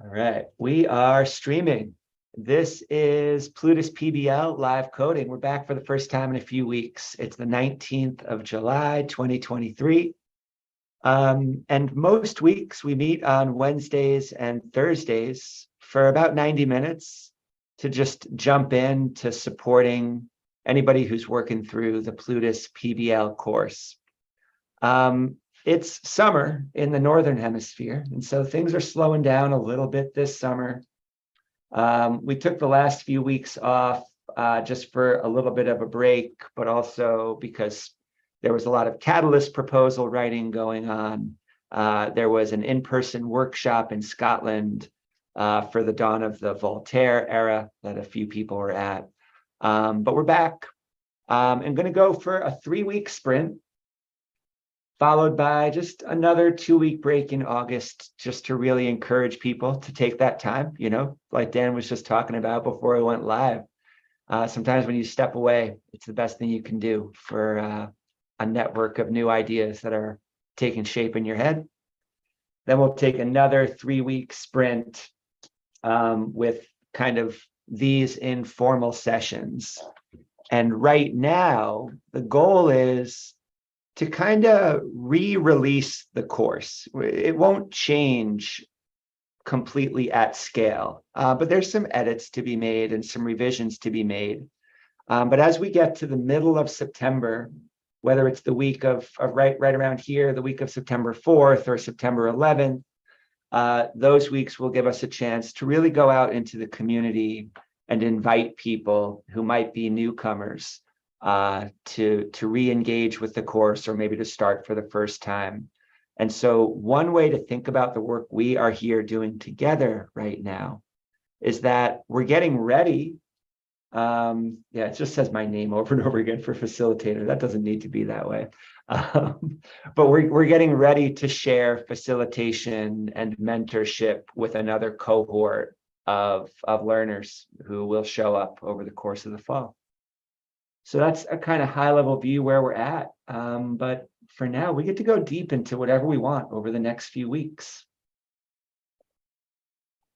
All right, we are streaming. This is Plutus PBL live coding. We're back for the first time in a few weeks. It's the 19th of July, 2023. And most weeks we meet on Wednesdays and Thursdays for about 90 minutes to just jump in to supporting anybody who's working through the Plutus PBL course. It's summer in the Northern Hemisphere, and so things are slowing down a little bit this summer. We took the last few weeks off just for a little bit of a break, but also because there was a lot of Catalyst proposal writing going on. There was an in-person workshop in Scotland for the dawn of the Voltaire era that a few people were at. But we're back. I'm going to go for a 3-week sprint, followed by just another 2-week break in August, just to really encourage people to take that time, like Dan was just talking about before we went live. Sometimes when you step away, it's the best thing you can do for a network of new ideas that are taking shape in your head. Then we'll take another 3-week sprint with kind of these informal sessions. And right now, the goal is to kind of re-release the course. It won't change completely at scale, but there's some edits to be made and some revisions to be made. But as we get to the middle of September, whether it's the week of right around here, the week of September 4th or September 11th, those weeks will give us a chance to really go out into the community and invite people who might be newcomers to re-engage with the course, or maybe to start for the first time. And so one way to think about the work we are here doing together right now is that we're getting ready. It just says my name over and over again for facilitator. That doesn't need to be that way. But we're getting ready to share facilitation and mentorship with another cohort of learners who will show up over the course of the fall. So that's a kind of high level view where we're at. But for now, we get to go deep into whatever we want over the next few weeks.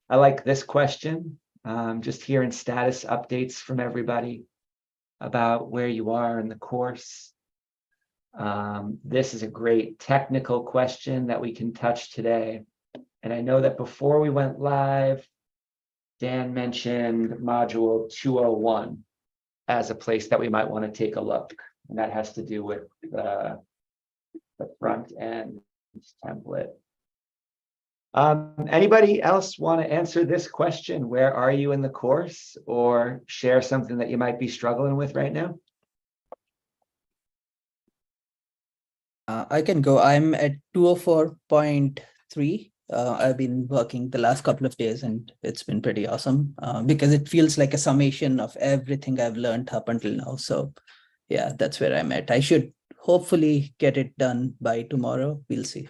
I like this question. Just hearing status updates from everybody about where you are in the course. This is a great technical question that we can touch today. And I know that before we went live, Dan mentioned module 201 as a place that we might want to take a look. And that has to do with the front end template. Anybody else want to answer this question? Where are you in the course, or share something that you might be struggling with right now? I can go. I'm at 204.3. I've been working the last couple of days and it's been pretty awesome because it feels like a summation of everything I've learned up until now. So yeah, that's where I'm at. I should hopefully get it done by tomorrow. We'll see.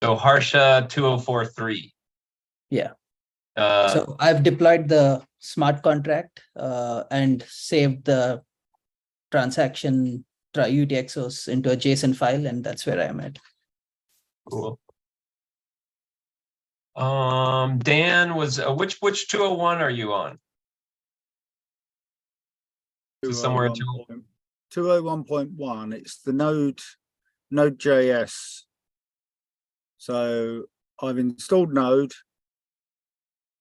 So Harsha 2043. Yeah. So I've deployed the smart contract and saved the transaction UTXOs into a JSON file, and that's where I'm at. Cool. Dan was which 201 are you on? Somewhere 201.1. It's the Node.js. So I've installed Node.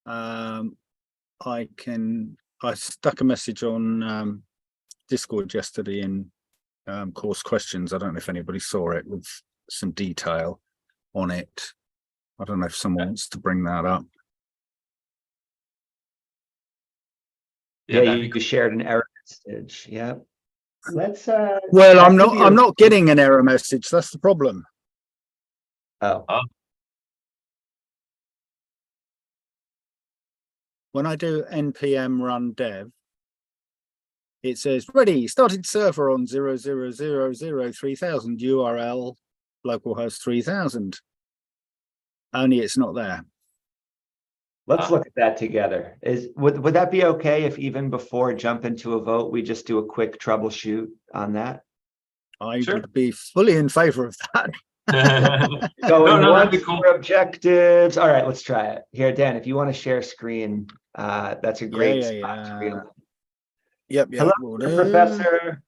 I stuck a message on Discord yesterday in course questions. I don't know if anybody saw it, with some detail on it. I don't know if someone wants to bring that up. Yeah, you shared an error message. Yeah. Let's well, I'm not getting an error message. That's the problem. Oh. When I do npm run dev, it says ready, started server on 00003,000 URL localhost 3000. Only it's not there. Let's look at that together. Would that be okay if even before jumping to a vote, we just do a quick troubleshoot on that? I would be fully in favor of that. Going No, that'd be once cool. for objectives. All right, let's try it. Here, Dan, if you want to share screen, that's a great yeah, spot to be. yeah. Yep, Hello, will do. Professor.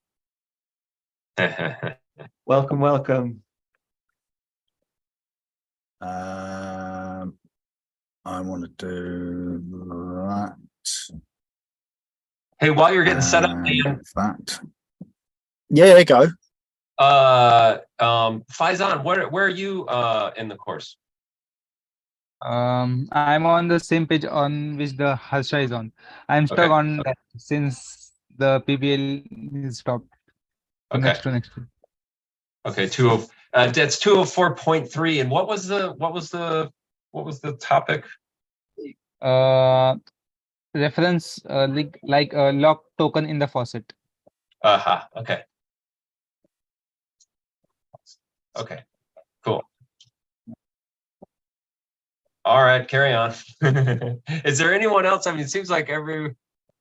Welcome, welcome. I want to do that. Hey, while you're getting set up, and Dan, that. Yeah, there you go. Faizan, where are you in the course? I'm on the same page on which the Harsha is on. I'm stuck Okay. on that since the PBL is stopped. So Okay. next to next. Okay, that's 204.3. And what was the topic? Reference like a lock token in the faucet. Okay. Okay, cool. All right, carry on. Is there anyone else? I mean, it seems like who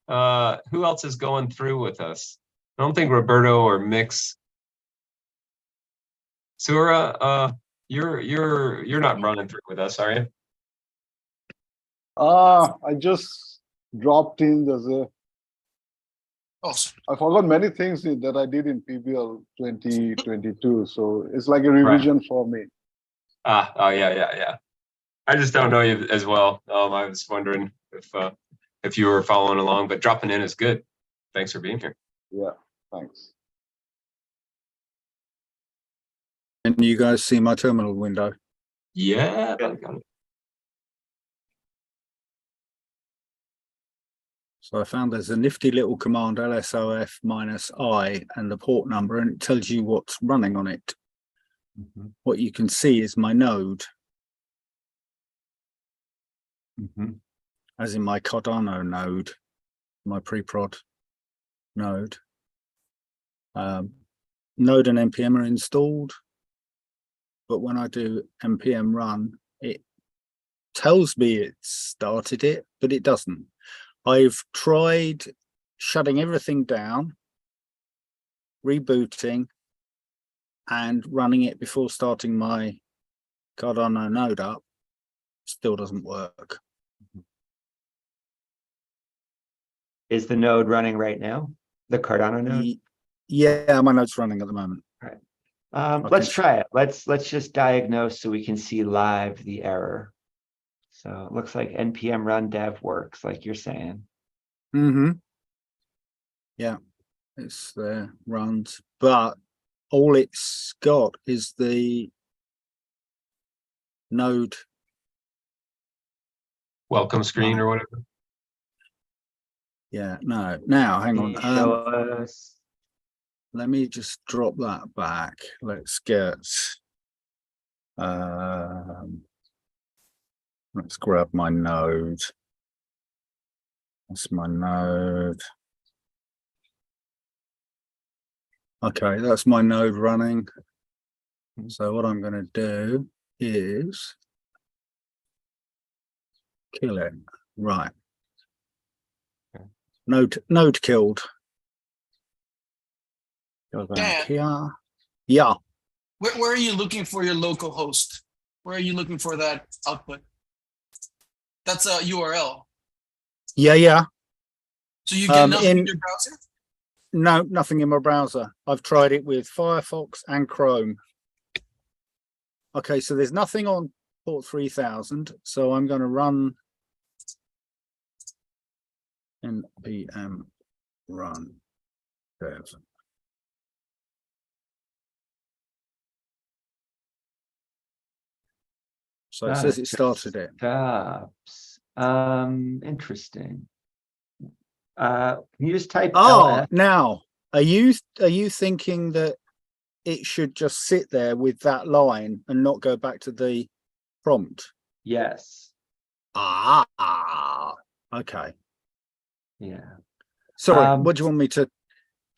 else is going through with us? I don't think Roberto or Mix. Sura, you're not running through with us, are you? I just dropped in. I forgot many things that I did in PBL 2022. So it's like a revision for me. Oh yeah. I just don't know you as well. I was wondering if you were following along, but dropping in is good. Thanks for being here. Yeah, thanks. Can you guys see my terminal window? Yeah, I got it. So I found there's a nifty little command lsof -I and the port number, and it tells you what's running on it. What you can see is my node, as in my Cardano node, my pre-prod node. Node and npm are installed, but when I do npm run, it tells me it started it, but it doesn't. I've tried shutting everything down, rebooting, and running it before starting my Cardano node up. Still doesn't work. Is the node running right now? The Cardano node? Yeah, my node's running at the moment. Let's try it. Let's just diagnose so we can see live the error. So it looks like npm run dev works, like you're saying. Yeah, it's there, runs, but all it's got is the node Welcome screen or whatever. Yeah, no. Now, hang on. Show us. Let me just drop that back. Let's get. Let's grab my node. That's my node. Okay, that's my node running. So what I'm going to do is kill it. Right. Node killed. Dan, Here. Yeah. where are you looking for your local host? Where are you looking for that output? That's a URL. Yeah. So you get nothing in in your browser? No, nothing in my browser. I've tried it with Firefox and Chrome. Okay, so there's nothing on port 3000. So I'm going to run npm run dev. So it says it started it. Stops. Interesting. Can you just type Oh, LS? now are you thinking that it should just sit there with that line and not go back to the prompt? Yes. Okay. Yeah. Sorry, what do you want me to?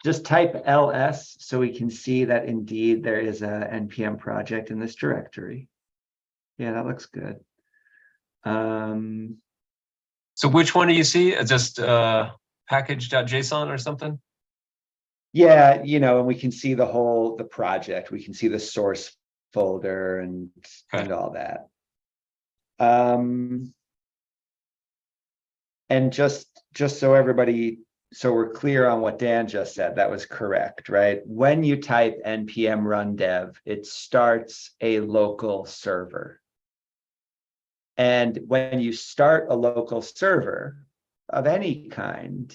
Just type ls so we can see that indeed there is a npm project in this directory. Yeah, that looks good. So which one do you see? Just package.json or something? Yeah, and we can see the project. We can see the source folder and Okay. all that. And just so everybody, so we're clear on what Dan just said, that was correct, right? When you type npm run dev, it starts a local server. And when you start a local server of any kind,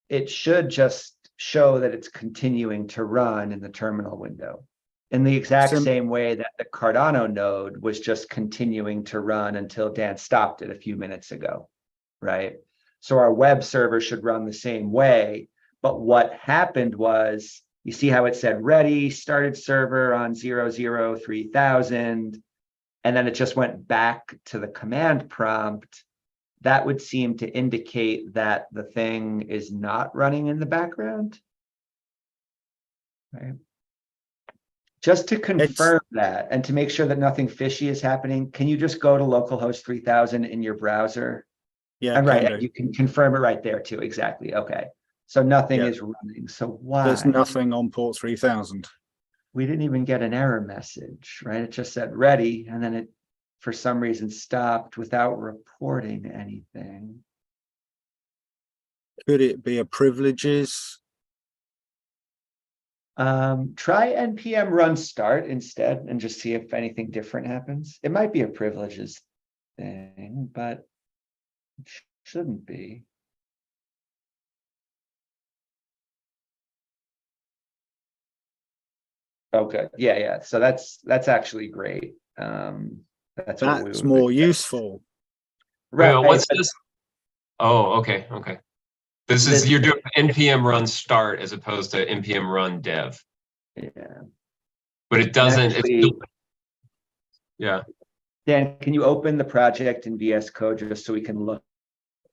it should just show that it's continuing to run in the terminal window in the exact same way that the Cardano node was just continuing to run until Dan stopped it a few minutes ago, right? So our web server should run the same way. But what happened was, you see how it said ready, started server on 003,000, and then it just went back to the command prompt. That would seem to indicate that the thing is not running in the background. Right. Just to confirm that and to make sure that nothing fishy is happening, can you just go to localhost 3000 in your browser? Yeah, And right, can do. you can confirm it right there too. Exactly. Okay. So nothing Yeah. is running. So why? There's nothing on port 3000. We didn't even get an error message, right? It just said ready, and then it, for some reason, stopped without reporting anything. Could it be a privileges? Try npm run start instead and just see if anything different happens. It might be a privileges thing, but it shouldn't be. Okay, yeah. So that's actually great. That's what we That's would more expect. useful. Wait, Right. what's this? Oh, okay. This is, This- you're doing npm run start as opposed to npm run dev, Yeah. but it doesn't. Actually, Yeah. Dan, can you open the project in VS Code just so we can look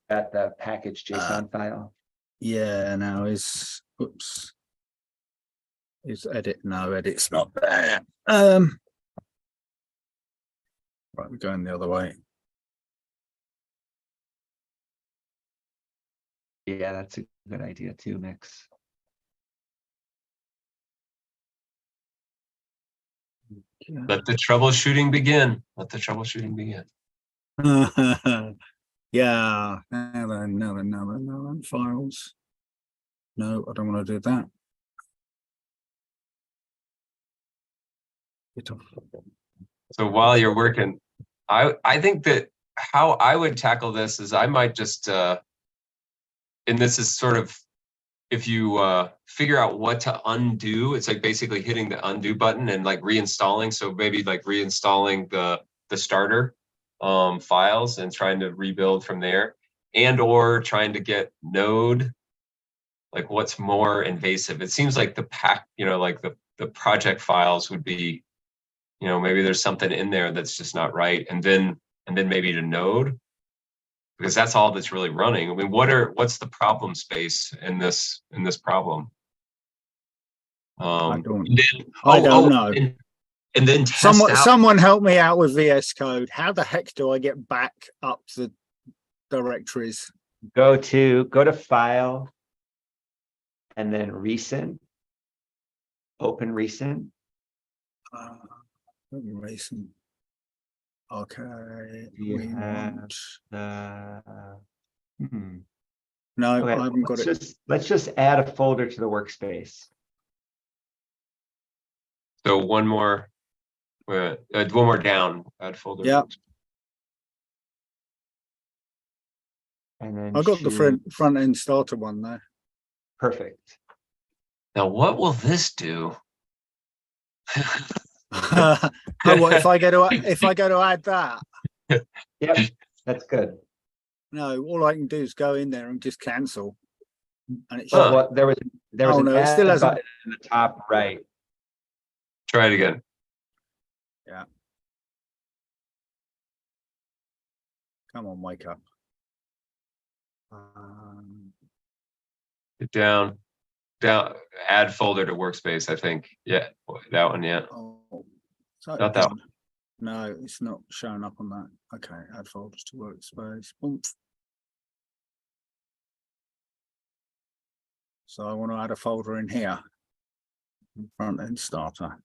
at the package JSON file? Yeah, now is oops. Is edit? No, edit's not there. Right, we're going the other way. Yeah, that's a good idea too, Mix. Let the troubleshooting begin. Let the troubleshooting begin. Yeah, no, files. No, I don't want to do that. Get off. So while you're working, I think that how I would tackle this is I might just and this is sort of, if you figure out what to undo, it's like basically hitting the undo button and like reinstalling. So maybe like reinstalling the starter files and trying to rebuild from there, and or trying to get node. Like what's more invasive? It seems like the pack, like the project files would be, maybe there's something in there that's just not right, and then maybe to node, because that's all that's really running. I mean, what's the problem space in this problem? I don't know. know. And then test out. Someone help me out with VS Code. How the heck do I get back up the directories? Go to file and then recent. Open recent. Recent. Okay. You we have want... No, Okay, I haven't got it. Let's just add a folder to the workspace. So one more down. Add folder. Yeah. And then I got the front end starter one there. Perfect. Now, what will this do? Oh, what if I go to add that? Yep, that's good. No, all I can do is go in there and just cancel. And it's Well, there was Oh, an no, it add still hasn't. button in the top right. Try it again. Yeah. Come on, wake up. Down, add folder to workspace, I think. Yeah, that one, yeah. Oh, so Not that one. No, it's not showing up on that. Okay, add folders to workspace. Oomph. So I want to add a folder in here. Front end starter.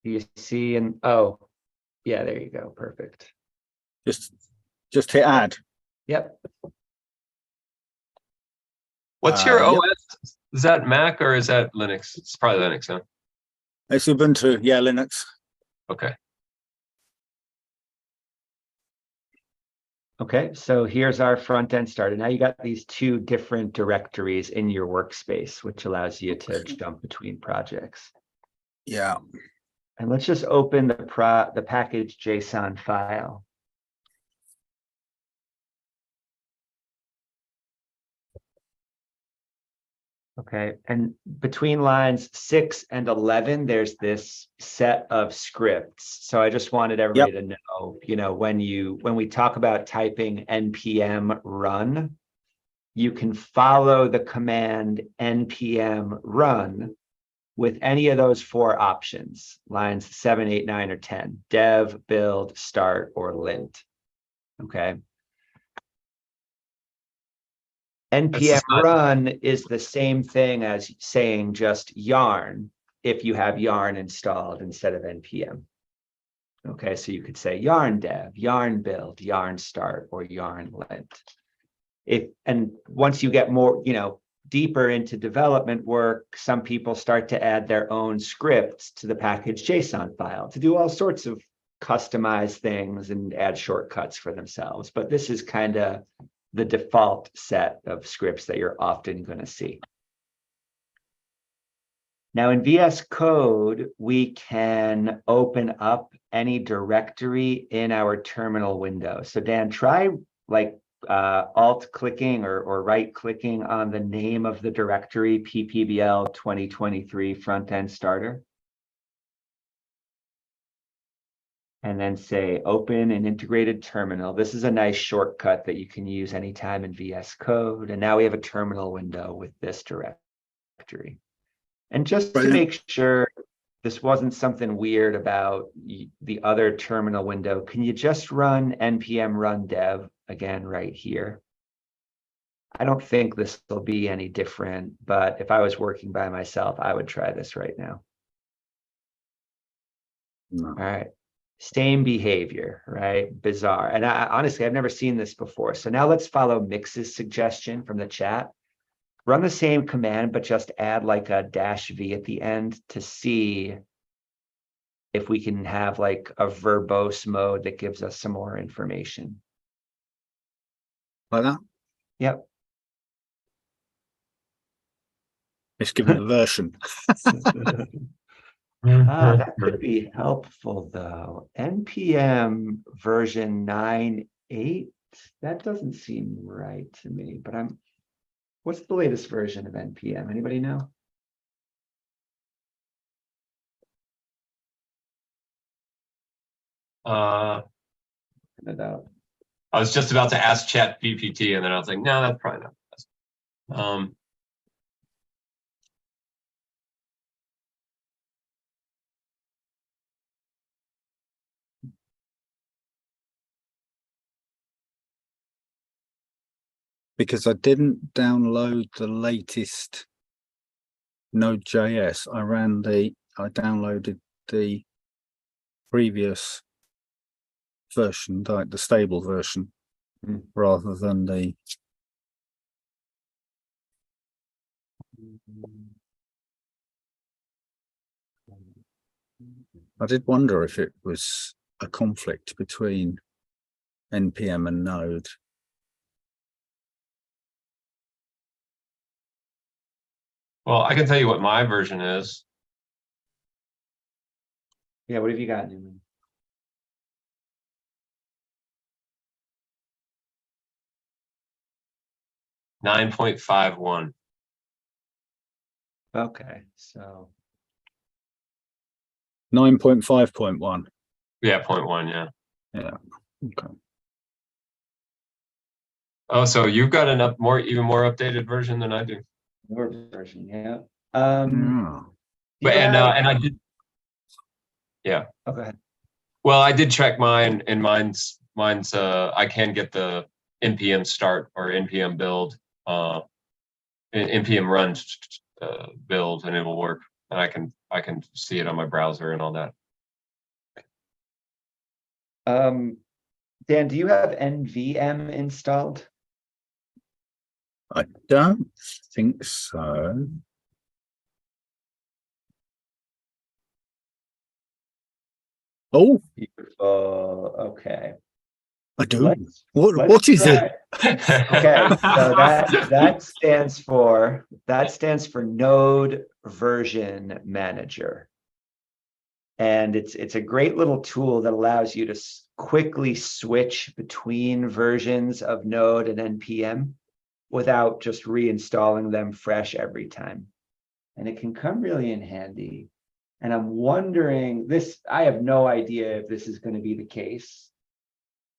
Do you see? And oh, yeah, there you go. Perfect. Just hit add. Yep. What's your Yep. OS? Is that Mac or is that Linux? It's probably Linux, huh? It's Ubuntu. Yeah, Linux. Okay. Okay, so here's our front end started. Now you got these two different directories in your workspace, which allows you to jump between projects. Yeah. And let's just open the package JSON file. Okay, and between lines 6 and 11, there's this set of scripts. So I just wanted everybody to know, when we talk about typing npm run, you can follow the command npm run with any of those 4 options, lines 7, 8, 9, or 10, dev, build, start, or lint. Okay. npm run is the same thing as saying just yarn if you have yarn installed instead of npm. Okay, so you could say yarn dev, yarn build, yarn start, or yarn lint. And once you get more, deeper into development work, some people start to add their own scripts to the package JSON file to do all sorts of customized things and add shortcuts for themselves. But this is kind of the default set of scripts that you're often going to see. Now in VS Code, we can open up any directory in our terminal window. So Dan, try alt clicking or right clicking on the name of the directory, PPBL 2023 front end starter. And then say open an integrated terminal. This is a nice shortcut that you can use anytime in VS Code. And now we have a terminal window with this directory. And just to make sure this wasn't something weird about the other terminal window, can you just run npm run dev again right here? I don't think this will be any different, but if I was working by myself, I would try this right now. No. All right. Same behavior, right? Bizarre. And honestly, I've never seen this before. So now let's follow Mix's suggestion from the chat. Run the same command, but just add like a -v at the end to see if we can have like a verbose mode that gives us some more information. Like that? Yep. It's given a version. That could be helpful though. NPM version 9.8. That doesn't seem right to me, but what's the latest version of NPM? Anybody know? I was just about to ask Chat GPT, and then I was like, no, that's probably not. Because I didn't download the latest Node.js. I downloaded the previous version, like the stable version, rather than the. I did wonder if it was a conflict between NPM and Node. Well, I can tell you what my version is. Yeah, what have you got, Newman? .51. Okay, so 9.5.1. Yeah, 0.1, yeah. Yeah. Okay. Oh, so you've got an even more updated version than I do. your version, yeah. But and I did. Yeah. Oh, go ahead. Well, I did check mine, and mine's I can get the npm start or npm build, npm run build, and it will work. And I can see it on my browser and all that. Dan, do you have NVM installed? I don't think so. Oh, Okay. I do. Let's- What let's is it? try- Okay, so that stands for Node Version Manager. And it's a great little tool that allows you to quickly switch between versions of Node and NPM without just reinstalling them fresh every time. And it can come really in handy. And I'm wondering I have no idea if this is going to be the case,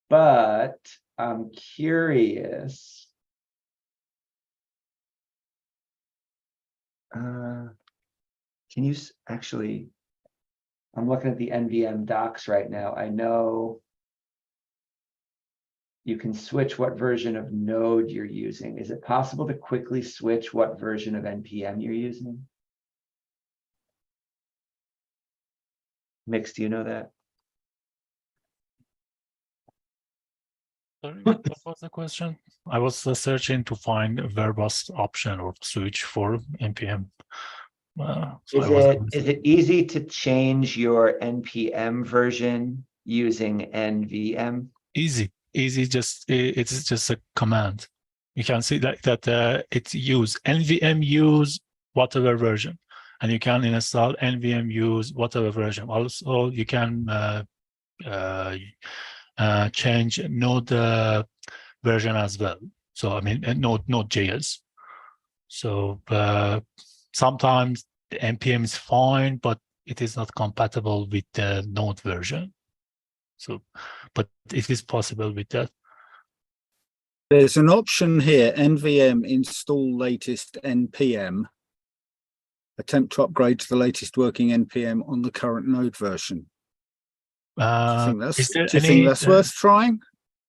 but I'm curious. Can you actually, I'm looking at the NVM docs right now. I know you can switch what version of Node you're using. Is it possible to quickly switch what version of NPM you're using? Mix, do you know that? Sorry, what was the question? I was searching to find a verbose option or switch for NPM. So Is it easy to change your NPM version using NVM? easy? It's just a command. You can see that it's use NVM use whatever version, and you can install NVM use whatever version. Also, you can change Node version as well. So I mean, Node.js. So sometimes the NPM is fine, but it is not compatible with the Node version. So, but it is possible with that. There's an option here, NVM install latest NPM. Attempt to upgrade to the latest working NPM on the current Node version. Do you think that's worth trying?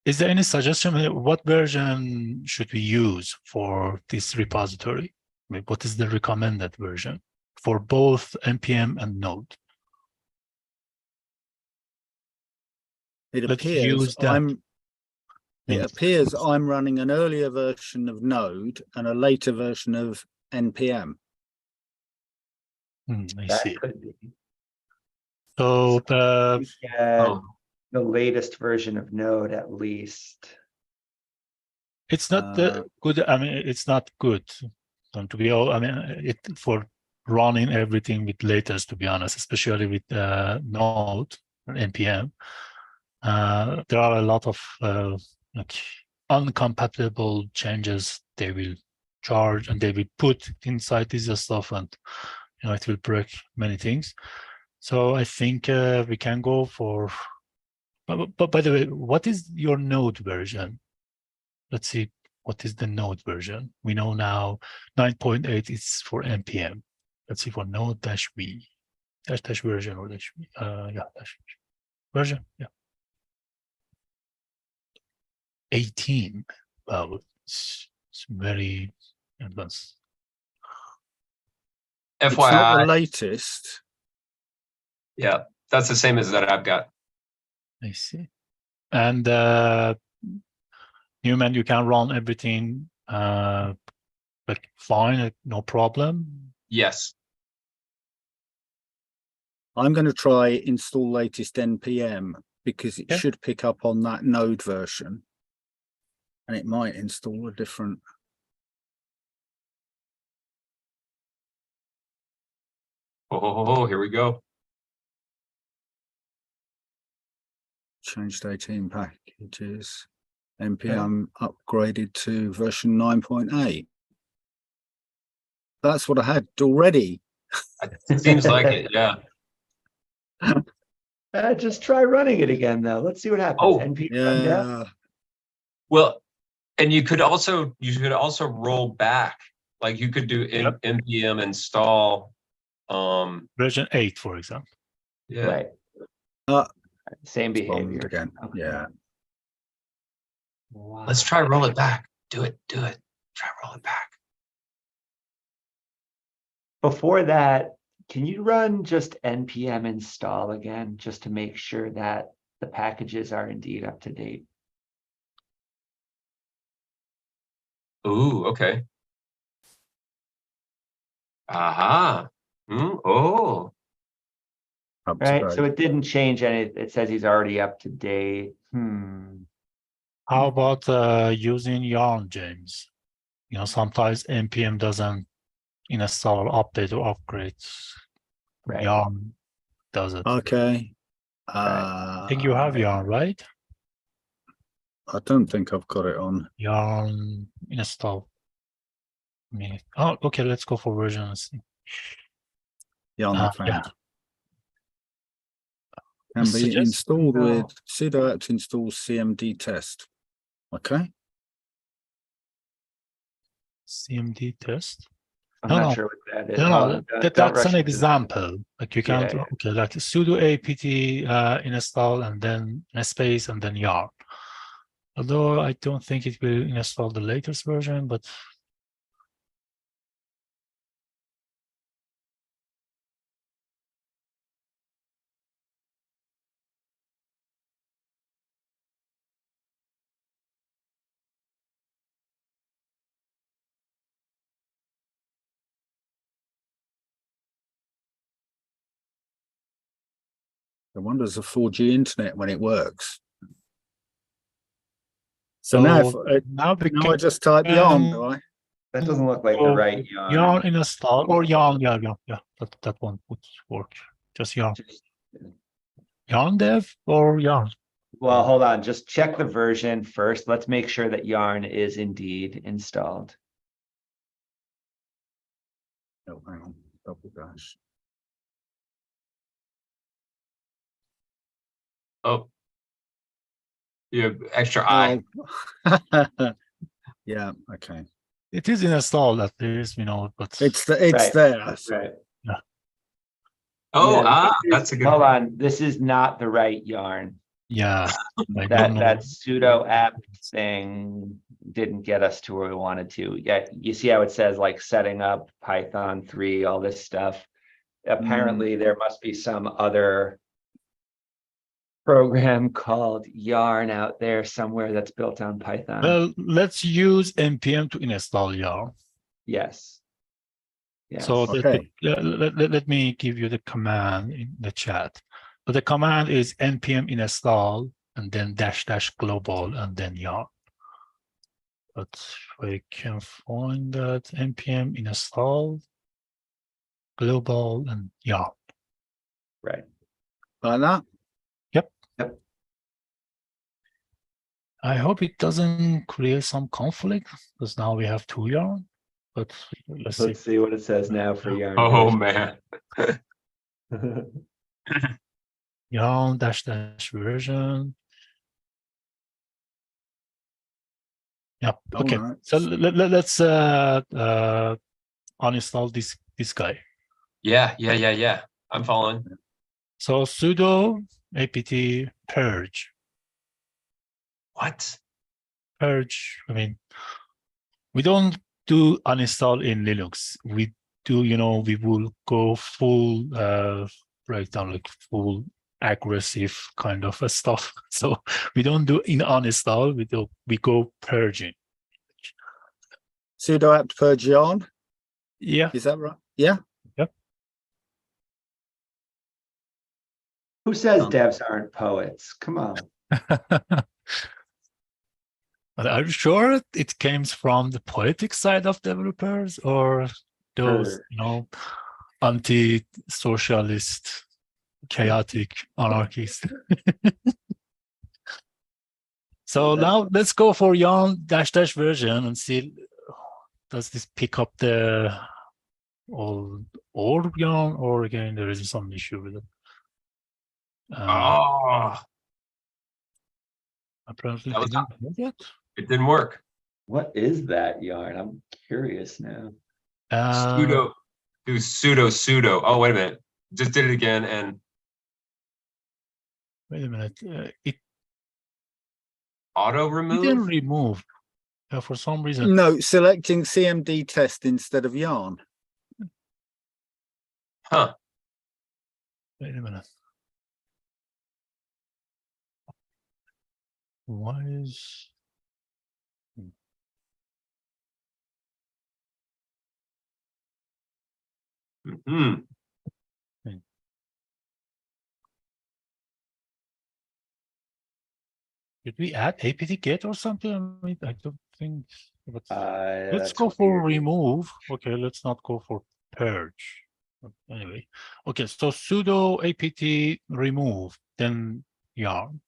Is there any suggestion? What version should we use for this repository? I mean, what is the recommended version for both NPM and Node? It Let's appears use that. I'm running an earlier version of Node and a later version of NPM. I That see. could be. So The latest version of Node, at least. it's not good. I mean, it's not good. And to be all, I mean, it for running everything with latest, to be honest, especially with Node and NPM. There are a lot of like uncompatible changes they will charge and they will put inside this stuff, and it will break many things. So I think we can go for. But by the way, what is your Node version? Let's see. What is the Node version? We know now 9.8 is for NPM. Let's see for Node-v dash version or dash dash version. Yeah. 18. Wow, it's very advanced. FYI, It's not the latest. Yeah, that's the same as that I've got. I see. And Newman, you can run everything but fine, no problem. Yes. I'm going to try install latest NPM because it should pick up on that Node version. And it might install a different. Oh, here we go. Changed 18 packages. NPM upgraded to version 9.8. That's what I had already. It seems like it, yeah. Just try running it again, though. Let's see what happens. Oh, NPM down. Well, and you could also roll back. Like you could do npm install version 8, for example. Yeah. Right. Same behavior again. Okay. Yeah. Wow. Let's try roll it back. Do it. Try roll it back. Before that, can you run just npm install again, just to make sure that the packages are indeed up to date. Ooh, okay. Aha. Oh, Up to Right, so date. it didn't change any, it says he's already up to date. How about using Yarn, James? You know, sometimes npm doesn't install, update, or upgrade. Right. Yarn does it. Okay. I think you have Yarn, right? I don't think I've got it on. Yarn install. Oh, okay. Let's go for versions. Yarn not Yeah. found. Can be Suggest- installed no. with sudo apt install cmd test. Okay. CMD test. I'm No, not no. sure what that is. No, Hold no, on, don't that's rush an into that. example. Like you can't, Yeah. okay, like sudo apt install and then a space and then yarn. Although I don't think it will install the latest version, but The wonders of 4G internet when it works. So now, if, now we now I just type yarn, do I? That doesn't look like the right yarn. yarn install or yarn, yeah, that one would work. Just yarn. Yarn dev or yarn? Well, hold on, just check the version first. Let's make sure that yarn is indeed installed. Oh, hang on, double dash. oh. You have extra I. Oh. Yeah, okay. It is installed at least, you know, but It's Right. there. Right. Oh, Yeah, that's a good. hold on, this is not the right yarn. yeah, I don't That know. that sudo apt thing didn't get us to where we wanted to. Yeah, you see how it says like setting up Python 3, all this stuff. Apparently there must be some other program called yarn out there somewhere that's built on Python. Well, let's use npm to install yarn. Yes. Yes. So Okay. let me give you the command in the chat. So the command is npm install and then -- global and then yarn. But we can find that npm install global and yarn. Right. Like that? Yep. Yep. I hope it doesn't create some conflict because now we have 2 yarn. But let's See what it says now for yarn. Oh version. man. yarn -- version. Yep. Okay. Alright. So let's uninstall this guy. Yeah. I'm following. So sudo apt purge. What? Purge. I mean, we don't do uninstall in Linux. We do, you know, we will go full breakdown, like full aggressive kind of stuff. So we don't do in uninstall. We go purging. Sudo apt purge yarn. Yeah. Is that right? Yeah. Yep. Who says Done. devs aren't poets? Come on. But are you sure it came from the poetic side of developers or those, you know, anti-socialist, chaotic anarchists? So now let's go for yarn -- version and see, does this pick up the old yarn, or again, there is some issue with it? Oh, Apparently that was didn't work yet. it didn't work. What is that yarn? I'm curious now. Sudo, do sudo. Oh, wait a minute. Just did it again, and Wait a minute. It auto didn't remove. remove. For some reason. No, selecting CMD test instead of yarn. Huh? Wait a minute. Why is Hmm. did we add apt get or something? I mean, I don't think. But let's That's go for weird. remove. Okay, let's not go for purge. But anyway, okay. So sudo apt remove, then yarn.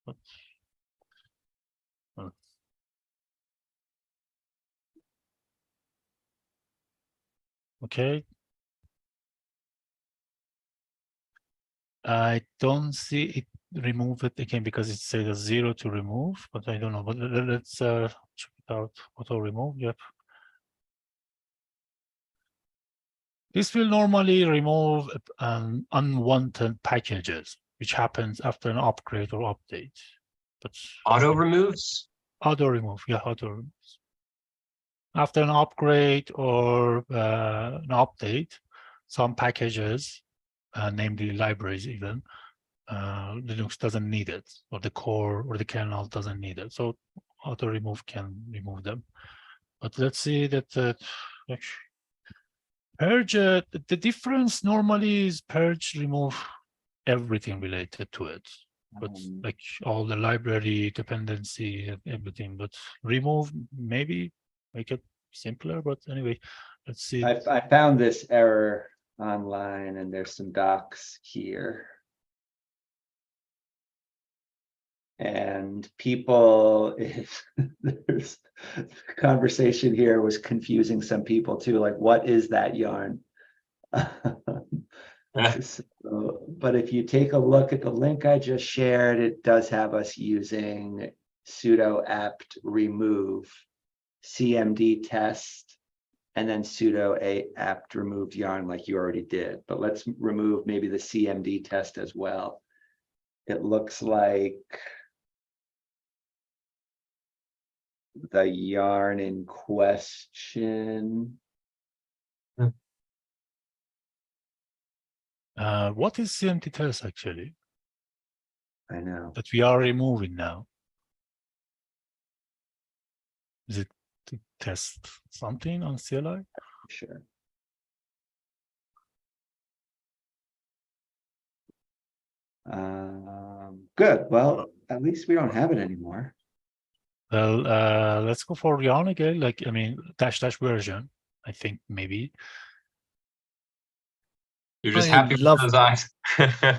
But, okay. I don't see it remove it again because it says a 0 to remove, but I don't know. But let's check it out. Auto remove. Yep. This will normally remove unwanted packages, which happens after an upgrade or update. But Auto removes. auto remove, yeah, auto removes. After an upgrade or an update, some packages, namely libraries even, Linux doesn't need it, or the core or the kernel doesn't need it. So auto remove can remove them. But let's see that purge, the difference normally is purge remove everything related to it, but like all the library dependency and everything, but remove maybe make it simpler. But anyway, let's see. I found this error online and there's some docs here. And people, there's conversation here was confusing some people too, like what is that yarn? So, but if you take a look at the link I just shared, it does have us using sudo apt remove cmd test and then sudo apt remove yarn like you already did. But let's remove maybe the cmd test as well. It looks like the yarn in question. What is CMD test actually I know. that we are removing now? Is it to test something on CLI? Sure. Good. Well, at least we don't have it anymore. Well, let's go for yarn again. Like, I mean, dash version. I think maybe. You're just I happy with love- those eyes.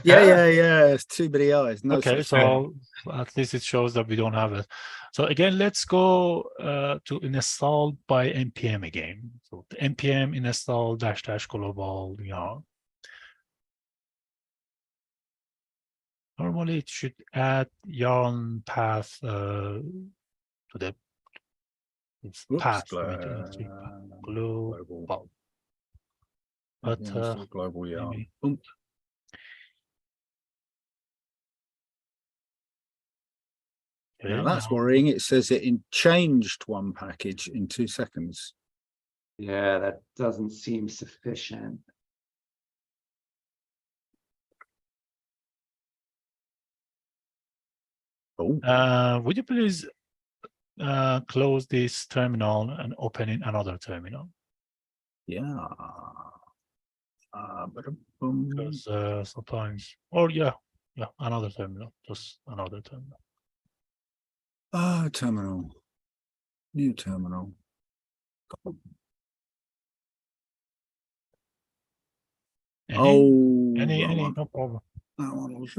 Yeah. It's too many eyes. No Okay, such thing. so at least it shows that we don't have it. So again, let's go to install by npm again. So the npm install -- global yarn. Normally, it should add yarn path to the Whoops, path. global. Global. But global yarn. maybe. Boom. Okay, Now that's now- worrying. It says it changed one package in 2 seconds. Yeah, that doesn't seem sufficient. Oh, would you please close this terminal and open in another terminal? yeah. Boom. Because sometimes, or yeah, another terminal, just another terminal. Terminal. New terminal. Any, no problem. That one was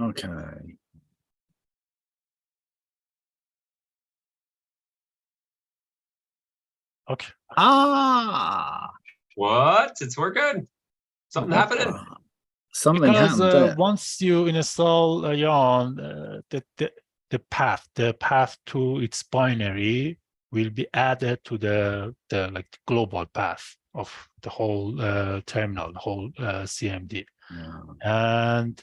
okay. Okay. What? It's working? Something happening? Something Because happened there. once you install a yarn, the path to its binary will be added to the like global path of the whole terminal, the whole CMD. Yeah. And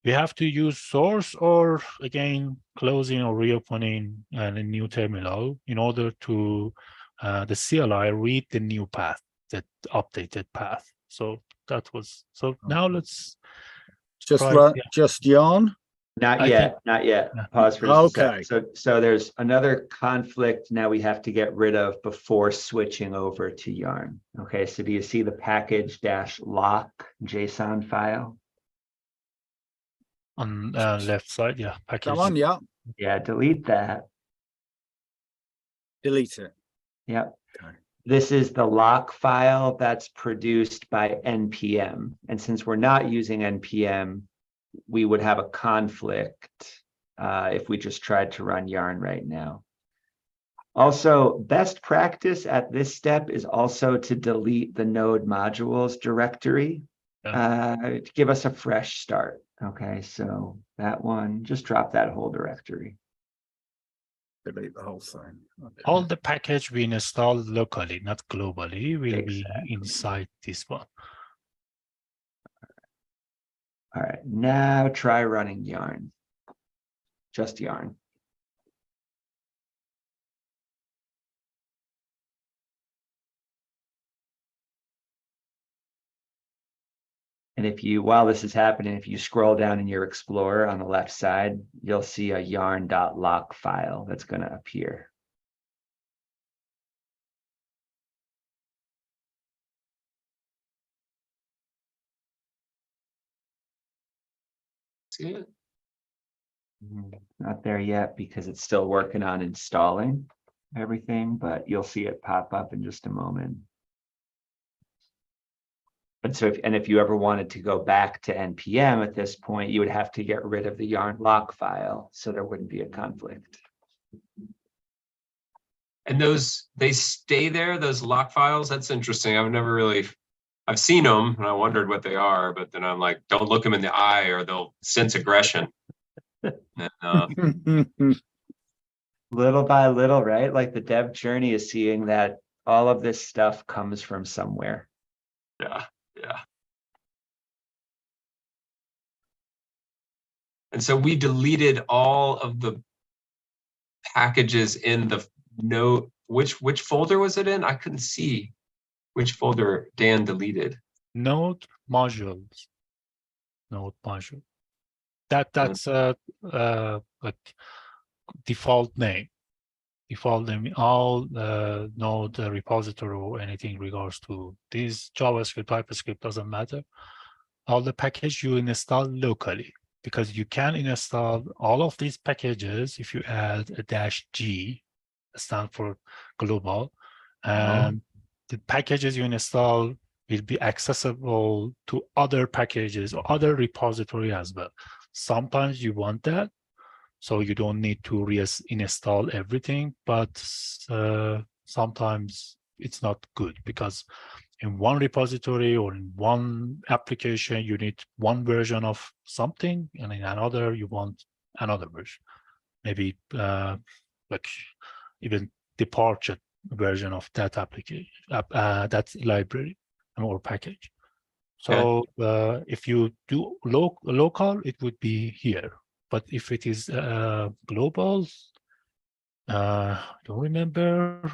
we have to use source or again closing or reopening a new terminal in order to the CLI read the new path, that updated path. So that was, so now let's Just Right, yeah. just yarn. Not I yet, think- not yet. Yeah. Pause for just a sec. Okay. So there's another conflict now we have to get rid of before switching over to yarn. Okay, so do you see the package dash lock JSON file? On left side, yeah. Package. Come on, yeah. Yeah, delete that. Delete it. Yep. Okay. This is the lock file that's produced by NPM. And since we're not using NPM, we would have a conflict if we just tried to run yarn right now. Also, best practice at this step is also to delete the node modules directory to give us a fresh start. Okay, so that one, just drop that whole directory. Delete the whole thing. Okay. All the package we install locally, not globally, will be Exactly. inside this one. All right, now try running yarn. Just yarn. And if you, while this is happening, if you scroll down in your Explorer on the left side, you'll see a yarn.lock file that's going to appear. See it? Not there yet because it's still working on installing everything, but you'll see it pop up in just a moment. And so if you ever wanted to go back to NPM at this point, you would have to get rid of the yarn lock file, so there wouldn't be a conflict. And those, they stay there, those lock files? That's interesting. I've seen them and I wondered what they are, but then I'm like, don't look them in the eye or they'll sense aggression. And, Little by little, right? Like the dev journey is seeing that all of this stuff comes from somewhere. yeah. And so we deleted all of the packages in the node. Which folder was it in? I couldn't see which folder Dan deleted. Node modules. Node module. That's like default name. Default name. All node repository or anything regards to this JavaScript, TypeScript doesn't matter. All the package you install locally, because you can install all of these packages if you add a -G, stand for global, and the packages you install will be accessible to other packages or other repository as well. Sometimes you want that, so you don't need to reinstall everything, but sometimes it's not good because in one repository or in one application, you need one version of something, and in another, you want another version. Maybe like even departure version of that application, that library or package. So if you do local, it would be here. But if it is global, I don't remember.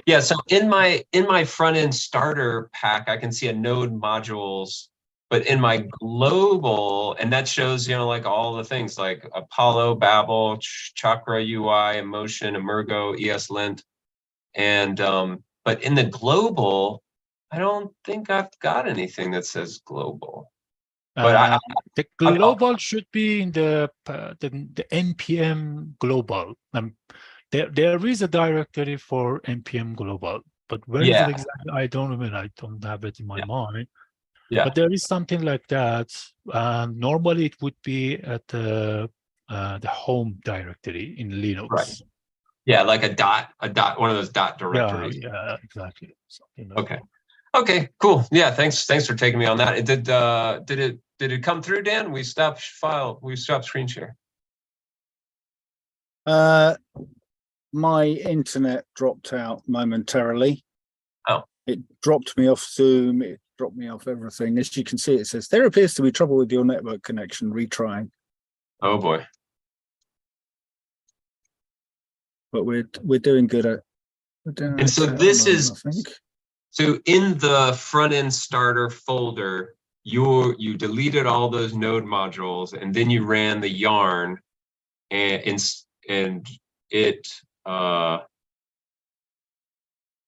Yeah, so in my front end starter pack, I can see a node modules, but in my global, and that shows, like all the things like Apollo, Babel, Chakra UI, Emotion, Emergo, ESLint. And but in the global, I don't think I've got anything that says global. But the global should be in the NPM global. There is a directory for NPM global, but where is it exactly? I don't remember. I don't have it in my mind. Yeah. But there is something like that. Normally, it would be at the home directory in Linux. Right. Yeah, like a dot, one of those dot directories. Yeah, exactly. Something like okay. Okay, cool. Yeah, thanks for taking me on that. It did it come through, Dan? We stopped screen share. My internet dropped out momentarily. Oh. It dropped me off Zoom, it dropped me off everything. As you can see, it says there appears to be trouble with your network connection, retrying. Oh boy. But we're doing good at and so this is, I think. So in the front end starter folder, you deleted all those node modules and then you ran the yarn and it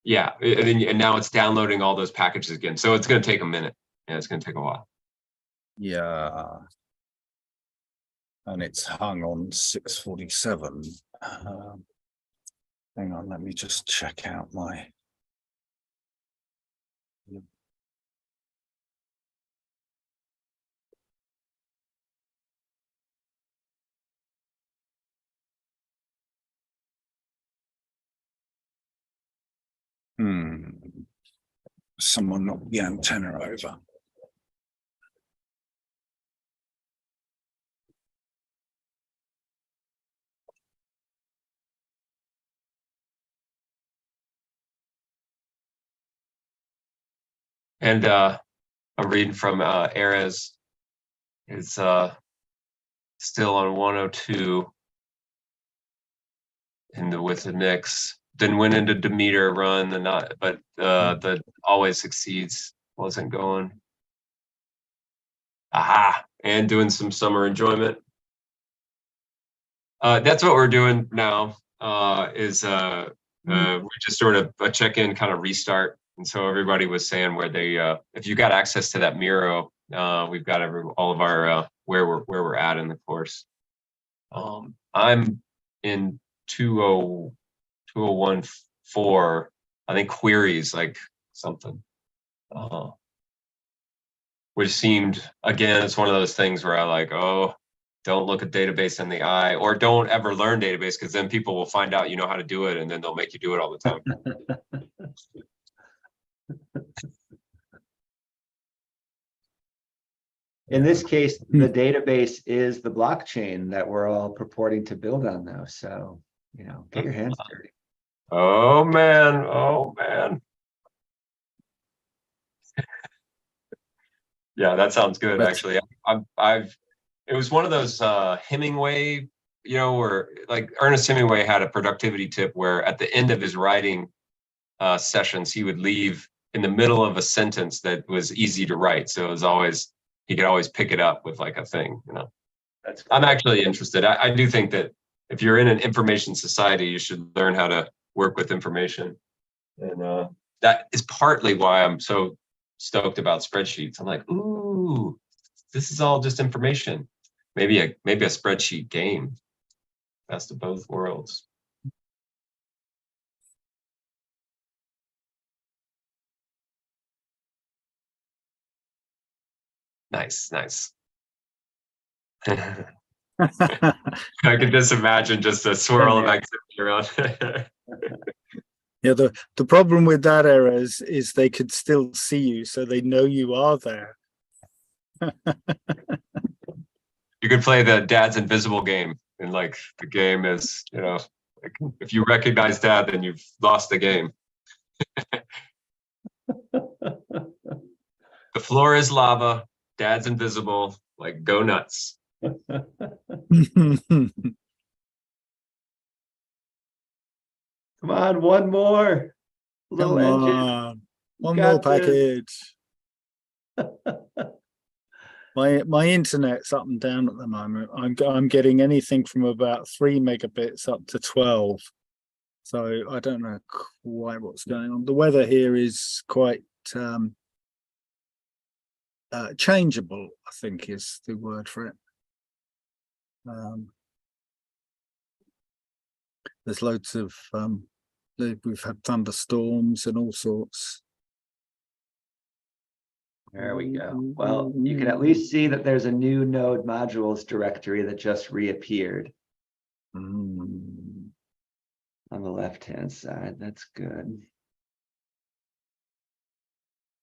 yeah, and now it's downloading all those packages again. So it's going to take a minute. Yeah, it's going to take a while. Yeah. And it's hung on 647. Hang on, let me just check out my. Someone knocked the antenna over. And I'm reading from Erez. It's still on 102 with the Knicks. Then went into Demeter run but the always succeeds wasn't going. Aha, and doing some summer enjoyment. That's what we're doing now. We just sort of a check-in kind of restart. And so everybody was saying where they if you got access to that Miro, we've got all of our where we're at in the course. I'm in 2014, I think queries like something. Which seemed, again, it's one of those things where I like, oh, don't look at database in the eye, or don't ever learn database, because then people will find out you know how to do it and then they'll make you do it all the time. In this case, the database is the blockchain that we're all purporting to build on, though. So, get your hands dirty. Oh man, oh man. Yeah, that sounds good. Actually, it was one of those Hemingway, where like Ernest Hemingway had a productivity tip where at the end of his writing sessions, he would leave in the middle of a sentence that was easy to write. So it was always, he could always pick it up with like a thing, That's cool. I'm actually interested. I do think that if you're in an information society, you should learn how to work with information. And that is partly why I'm so stoked about spreadsheets. I'm like, ooh, this is all just information. Maybe a spreadsheet game. Best of both worlds. Nice. I can just imagine just a swirl of activity around. Yeah, the problem with that era is they could still see you, so they know you are there. You could play the Dad's Invisible game, and like the game is, like if you recognize Dad, then you've lost the game. The floor is lava. Dad's invisible. Like, go nuts. Come on, one more. Little engine. One more package. My internet's up and down at the moment. I'm getting anything from about 3 megabits up to 12. So I don't know quite what's going on. The weather here is quite changeable, I think is the word for it. There's loads of we've had thunderstorms and all sorts. There we go. Well, you can at least see that there's a new node modules directory that just reappeared on the left-hand side. That's good.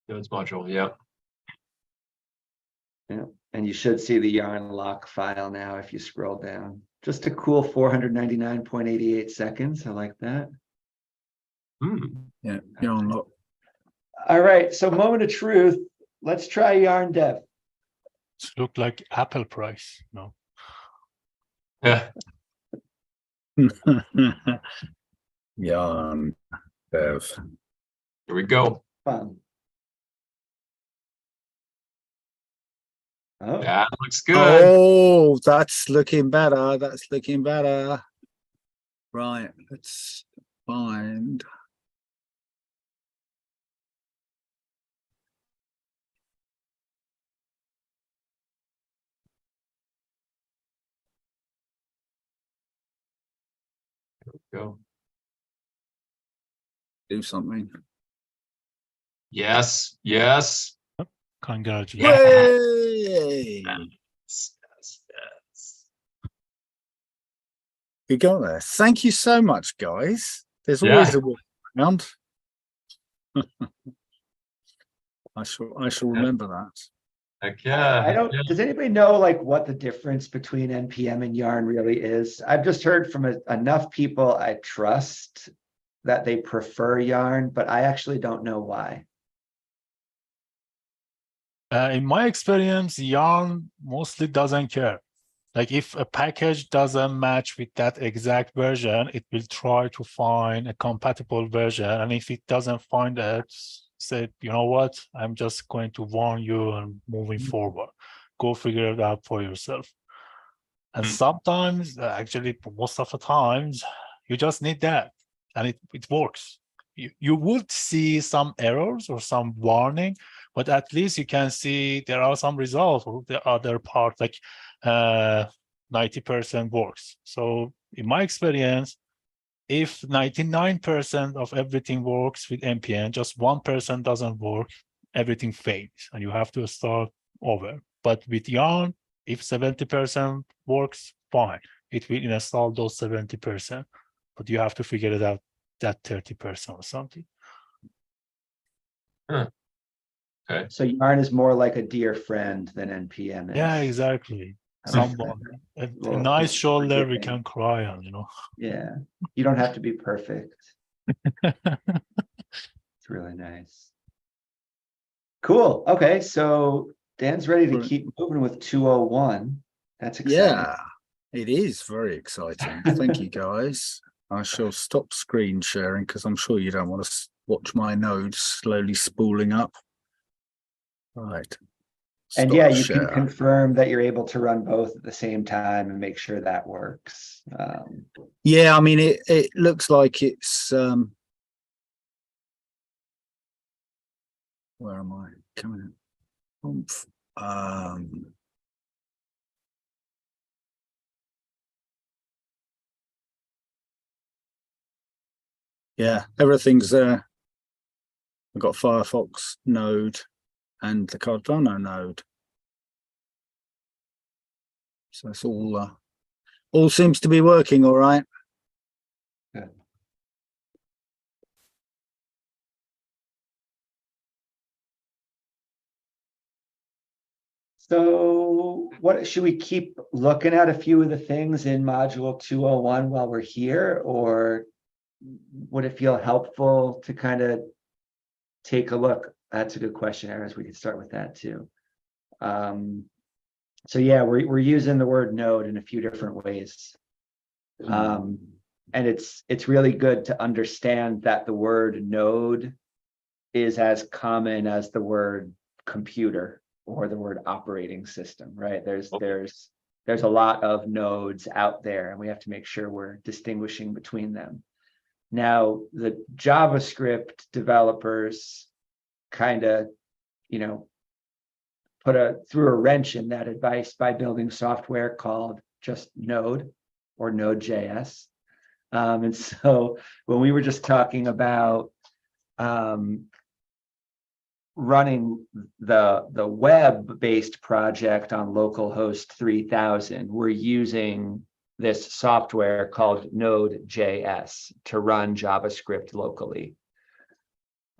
Nodes module, yeah. Yeah, and you should see the yarn lock file now if you scroll down. Just a cool 499.88 seconds. I like that. Yeah, yarn lock. All right, so moment of truth. Let's try yarn dev. It looked like Apple price, no? Yeah. Yarn dev. Here we go. Fun. Oh, That looks good. Oh, that's looking better. That's looking better. Right, let's find. Go. Do something. Yes, yes. Congratulations. Yay! Yes, yes. We got there. Thank you so much, guys. There's Yeah. always a way around. I shall remember that. Heck yeah. I don't, yeah. does anybody know like what the difference between NPM and yarn really is? I've just heard from enough people I trust that they prefer yarn, but I actually don't know why. In my experience, yarn mostly doesn't care. Like if a package doesn't match with that exact version, it will try to find a compatible version. And if it doesn't find it, say, you know what, I'm just going to warn you and moving forward. Go figure it out for yourself. And sometimes, actually, most of the times, you just need that and it works. You would see some errors or some warning, but at least you can see there are some results or the other part, like 90% works. So in my experience, if 99% of everything works with NPN, just 1% doesn't work, everything fails and you have to start over. But with yarn, if 70% works, fine. It will install those 70%, but you have to figure it out that 30% or something. Okay. So yarn is more like a dear friend than NPM is. Yeah, exactly. Okay. Someone, a Well, nice shoulder we forgiving. can cry on, you know. Yeah, you don't have to be perfect. It's really nice. Cool. Okay, so Dan's ready to Right. keep moving with 201. That's exciting. Yeah, it is very exciting. Thank you, guys. I shall stop screen sharing because I'm sure you don't want to watch my nodes slowly spooling up. Right. And Stop yeah, you share. can confirm that you're able to run both at the same time and make sure that works. Yeah, I mean it looks like it's where am I coming in? Yeah, everything's there. I've got Firefox node and the Cardano node. So it's all seems to be working all right. Good. So what should we keep looking at a few of the things in module 201 while we're here, or would it feel helpful to kind of take a look? That's a good question, Aris. We could start with that too. So yeah, we're using the word node in a few different ways. And it's really good to understand that the word node is as common as the word computer or the word operating system, right? There's a lot of nodes out there, and we have to make sure we're distinguishing between them. Now, the JavaScript developers kind of, threw a wrench in that advice by building software called just Node or Node.js. And so when we were just talking about running the web-based project on localhost 3000, we're using this software called Node.js to run JavaScript locally.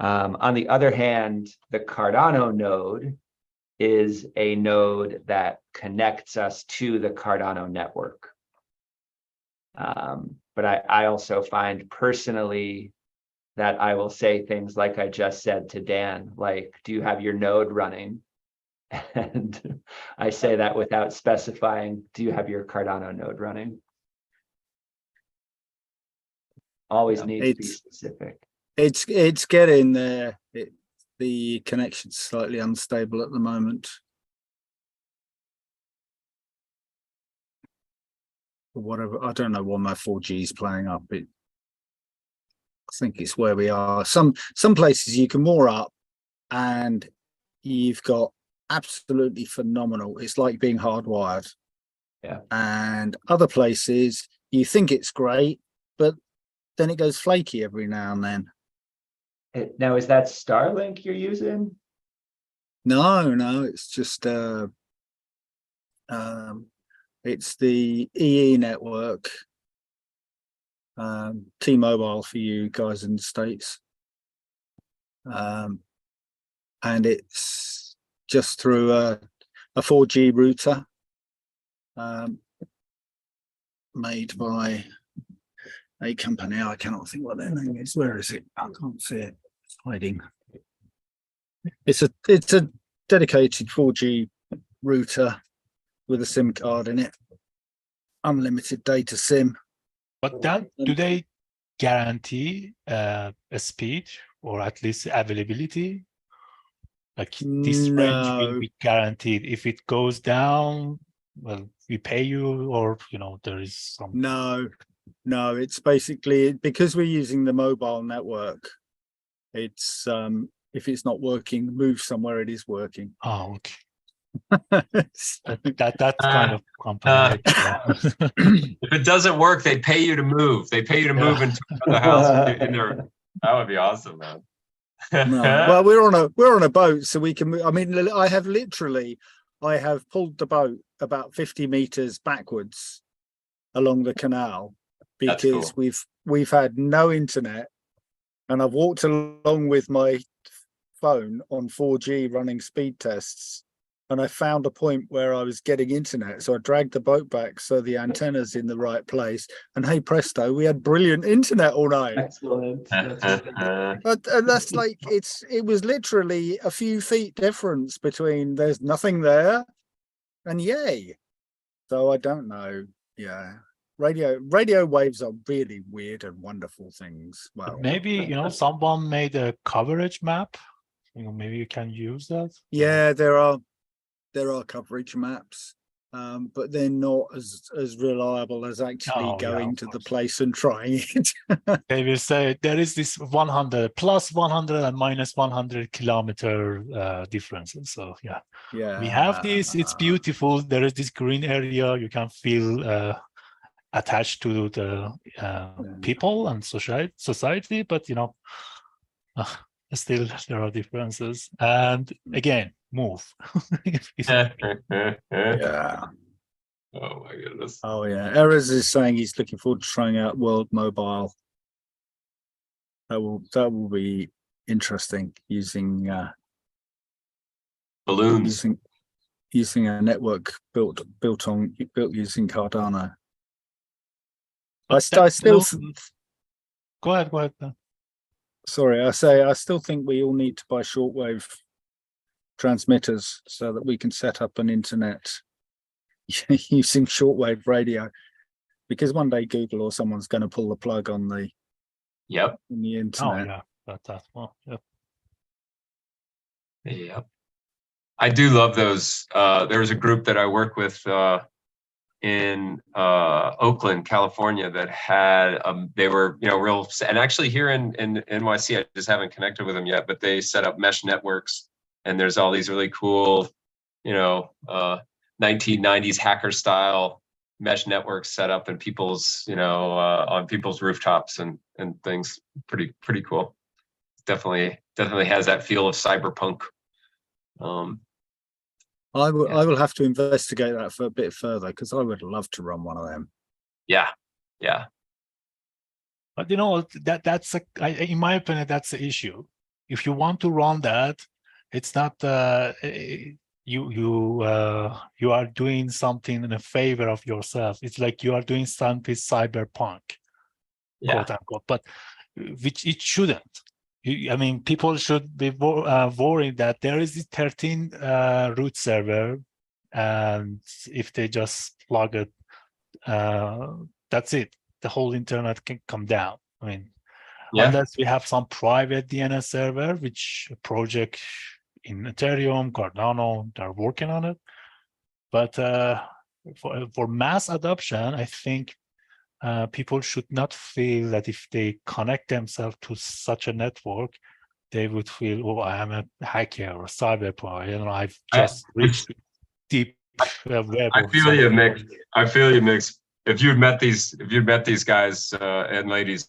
On the other hand, the Cardano node is a node that connects us to the Cardano network. But I also find personally that I will say things like I just said to Dan, like, do you have your node running? And I say that without specifying, do you have your Cardano node running? Always needs to be specific. It's getting there. The connection's slightly unstable at the moment. or whatever. I don't know what my 4G is playing up. I think it's where we are. Some places you can moor up and you've got absolutely phenomenal. It's like being hardwired. Yeah. And other places you think it's great, but then it goes flaky every now and then. Now, is that Starlink you're using? No, it's just it's the EE network, T-Mobile for you guys in the States, and it's just through a 4G router made by a company. I cannot think what their name is. Where is it? I can't see it. It's hiding. It's a dedicated 4G router with a SIM card in it, unlimited data SIM. But then, do they guarantee a speed or at least availability? Like this range will be guaranteed. If it goes down, well, we pay you, or there is some. No, it's basically because we're using the mobile network. It's if it's not working, move somewhere it is working. Oh, okay. That's kind of company. If it doesn't work, they pay you to move. They pay you to move into another house. That would be awesome, man. No. Well, we're on a boat, so we can move. I mean, I have pulled the boat about 50 meters backwards along the canal because cool. we've had no internet, and I've walked along with my phone on 4G running speed tests, and I found a point where I was getting internet, so I dragged the boat back so the antenna's in the right place, and hey presto, we had brilliant internet all night. Excellent. But that's like it was literally a few feet difference between there's nothing there and yay. So I don't know. Yeah. Radio waves are really weird and wonderful things. Well, maybe someone made a coverage map. Maybe you can use that. Yeah, there are coverage maps, but they're not as reliable as actually going to the place and trying it. They will say there is this 100 plus 100 and minus 100 kilometer differences. So yeah, we have this. It's beautiful. There is this green area. You can feel attached to the people and society, but still there are differences. And again, move. Yeah. Oh my goodness. Oh yeah. Erez is saying he's looking forward to trying out World Mobile. That will be interesting, using balloons, using a network built using Cardano. I still go ahead. Sorry, I still think we all need to buy shortwave transmitters so that we can set up an internet using shortwave radio, because one day Google or someone's going to pull the plug on the internet. Oh yeah, that's well, Yep. I do love those. There's a group that I work with in Oakland, California, that had they were real, and actually here in NYC, I just haven't connected with them yet, but they set up mesh networks, and there's all these really cool 1990s hacker style mesh networks set up in people's on people's rooftops and things. Pretty cool. Definitely has that feel of cyberpunk. I will have to investigate that for a bit further, because I would love to run one of them. Yeah. But that's in my opinion, that's the issue. If you want to run that, it's not you are doing something in a favor of yourself. It's like you are doing something cyberpunk, quote unquote, but which it shouldn't. I mean, people should be worried that there is this 13 root server, and if they just plug it, that's it. The whole internet can come down. I mean, unless we have some private DNS server, which a project in Ethereum, Cardano, they're working on it. But for mass adoption, I think people should not feel that if they connect themselves to such a network, they would feel, oh, I am a hacker or cyberpunk. You know, I've just reached deep web. I feel you, Mick. I feel you, Mick. If you'd met these guys and ladies,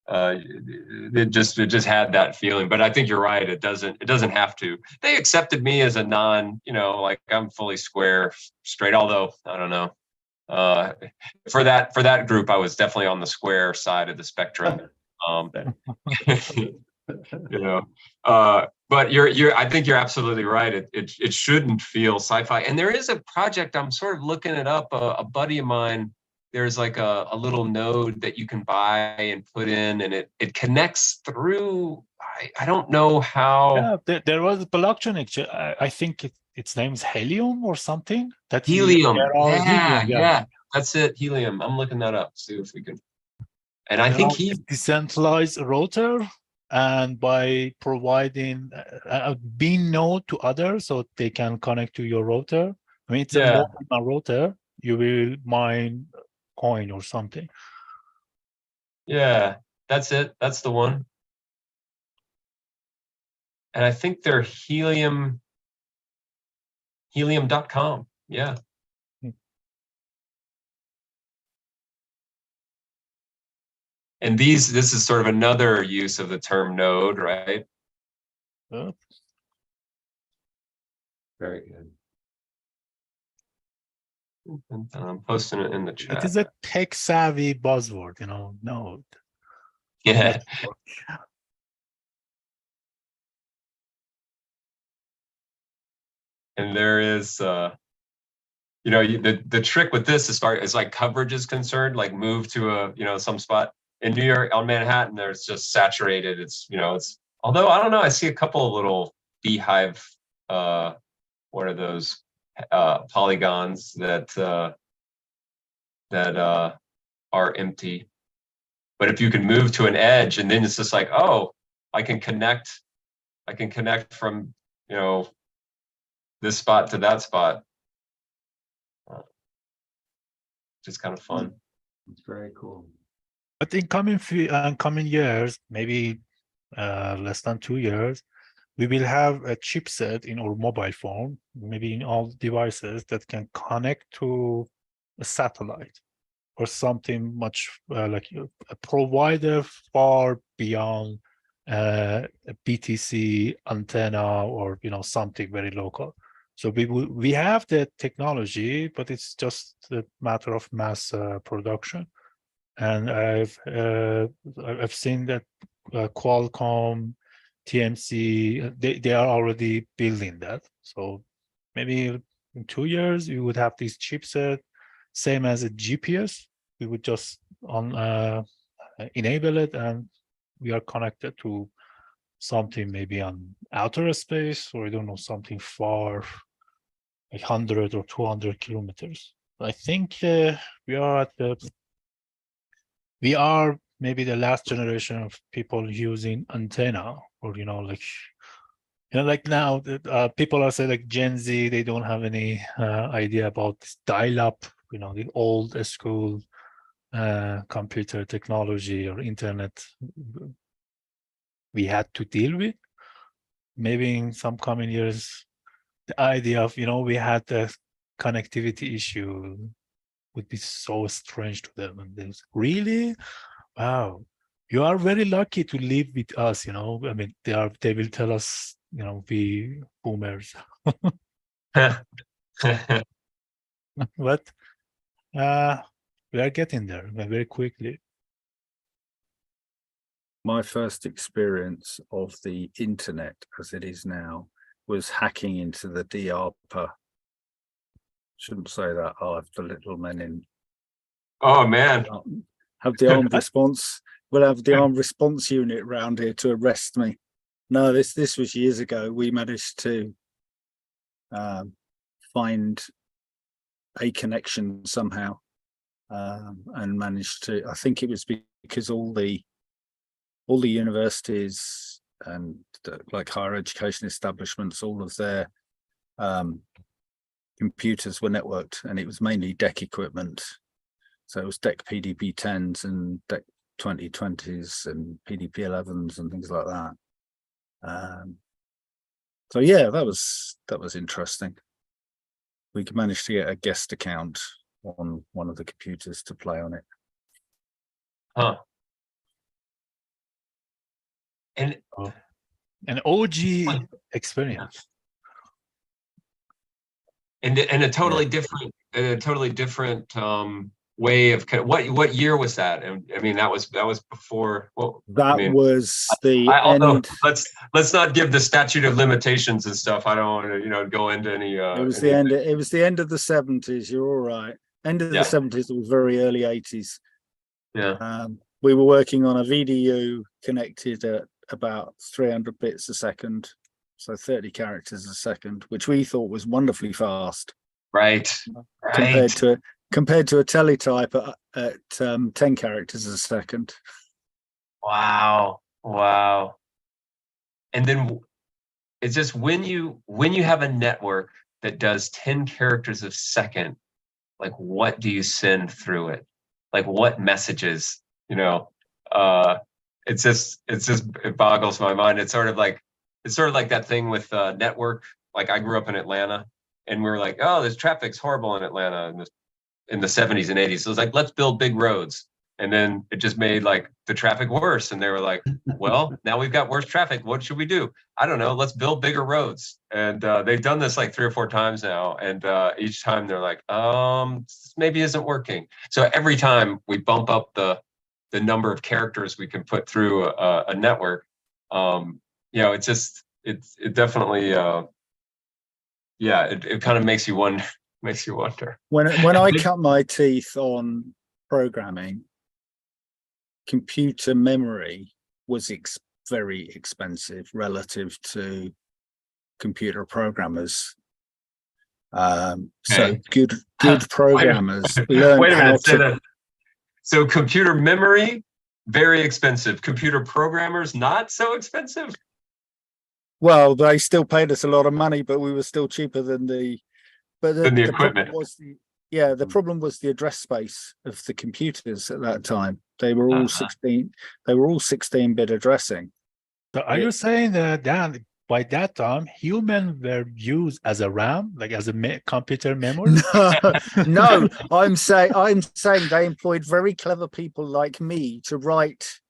it just had that feeling. But I think you're right. It doesn't have to. They accepted me as a non, like I'm fully square, straight. Although I don't know. For that group, I was definitely on the square side of the spectrum. But I think you're absolutely right. It shouldn't feel sci-fi. And there is a project, I'm sort of looking it up. A buddy of mine, there's like a little node that you can buy and put in, and it connects through. I don't know how. Yeah, there was a blockchain. I think its name is Helium or something. That Helium. Helium. Yeah, that's it. Helium. I'm looking that up. See if we can. And I think he decentralized router, and by providing a bean node to others so they can connect to your router. I mean, it's a normal router. You will mine coin or something. Yeah, that's it. That's the one. And I think they're helium.com. Yeah. And this is sort of another use of the term node, right? Very good. And I'm posting it in the chat. It is a tech savvy buzzword, node. Yeah. And there is, the trick with this as far as like coverage is concerned, like move to some spot in New York on Manhattan, there's just saturated. It's although I don't know, I see a couple of little beehive, what are those polygons that are empty. But if you can move to an edge, and then it's just like, oh, I can connect from this spot to that spot. Just kind of fun. It's very cool. But in coming years, maybe less than 2 years, we will have a chipset in our mobile phone, maybe in all devices that can connect to a satellite or something much like a provider far beyond a BTC antenna or something very local. So we have the technology, but it's just a matter of mass production. And I've seen that Qualcomm, TMC, they are already building that. So maybe in 2 years you would have this chipset, same as a GPS. We would just enable it, and we are connected to something maybe on outer space, or I don't know, something far, like 100 or 200 kilometers. I think we are maybe the last generation of people using antenna, or like now people are saying like Gen Z, they don't have any idea about this dial-up, the old school computer technology or internet we had to deal with. Maybe in some coming years, the idea of we had the connectivity issue would be so strange to them, and they really, wow, you are very lucky to live with us. I mean, they will tell us, we boomers. But we are getting there very quickly. My first experience of the internet as it is now was hacking into the DARPA. Shouldn't say that. I'll have the little men in. Oh man. Have the armed response. We'll have the armed response unit round here to arrest me. No, this was years ago. We managed to find a connection somehow, and managed to. I think it was because all the universities and like higher education establishments, all of their computers were networked, and it was mainly DEC equipment. So it was DEC PDP-10s and DEC 2020s and PDP-11s and things like that. So yeah, that was interesting. We managed to get a guest account on one of the computers to play on it. Huh. And An OG experience. and a totally different, way of what year was that? I mean, that was before. Well, That I mean, was the although end. let's not give the statute of limitations and stuff. I don't want to go into any. It was the end. It was the end of the 70s. You're all right. End of the 70s. It was very early 80s. Yeah. We were working on a VDU connected at about 300 bits a second, so 30 characters a second, which we thought was wonderfully fast. Right. Compared to a teletype at 10 characters a second. Wow. And then it's just when you have a network that does 10 characters a second, like what do you send through it? Like what messages, it boggles my mind. It's sort of like that thing with network. Like I grew up in Atlanta and we were like, oh, this traffic's horrible in Atlanta in the 70s and 80s. So it's like, let's build big roads. And then it just made like the traffic worse. And they were like, well, now we've got worse traffic. What should we do? I don't know. Let's build bigger roads. And they've done this like 3 or 4 times now. And each time they're like, this maybe isn't working. So every time we bump up the number of characters we can put through a network, it definitely, it kind of makes you wonder. When I cut my teeth on programming, computer memory was very expensive relative to computer programmers. So good programmers learn how to. So computer memory, very expensive. Computer programmers, not so expensive. Well, they still paid us a lot of money, but we were still cheaper than the. But the equipment was the problem was the address space of the computers at that time. They were all 16. They were all 16-bit addressing. So are you saying that by that time humans were used as a RAM, like as a computer memory? No. I'm saying they employed very clever people like me to write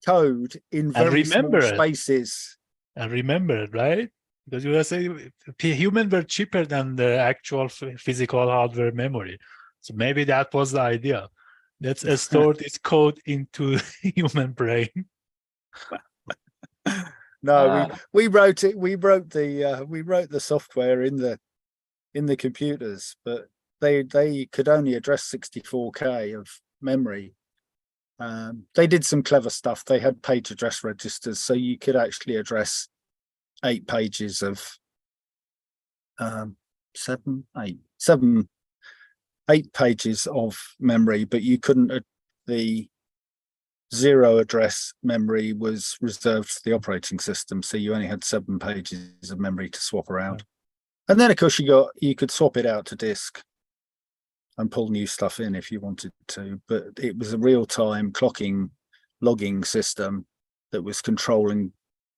code in very small spaces. And remember it, right? Because you were saying humans were cheaper than the actual physical hardware memory. So maybe that was the idea. Let's store this code into human brain. No, we wrote it. We wrote the software in the computers, but they could only address 64K of memory. They did some clever stuff. They had page address registers, so you could actually address 8 pages of 8 pages of memory, but you couldn't. The 0 address memory was reserved for the operating system, so you only had 7 pages of memory to swap around. And then, of course, you could swap it out to disk and pull new stuff in if you wanted to. But it was a real-time clocking, logging system that was controlling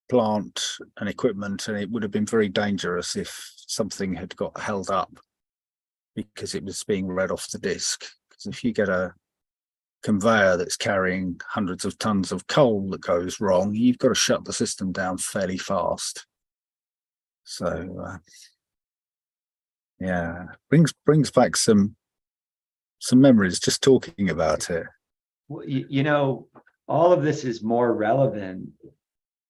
plant and equipment, and it would have been very dangerous if something had got held up because it was being read off the disk. Because if you get a conveyor that's carrying hundreds of tons of coal that goes wrong, you've got to shut the system down fairly fast. So brings back some memories just talking about it. Well, all of this is more relevant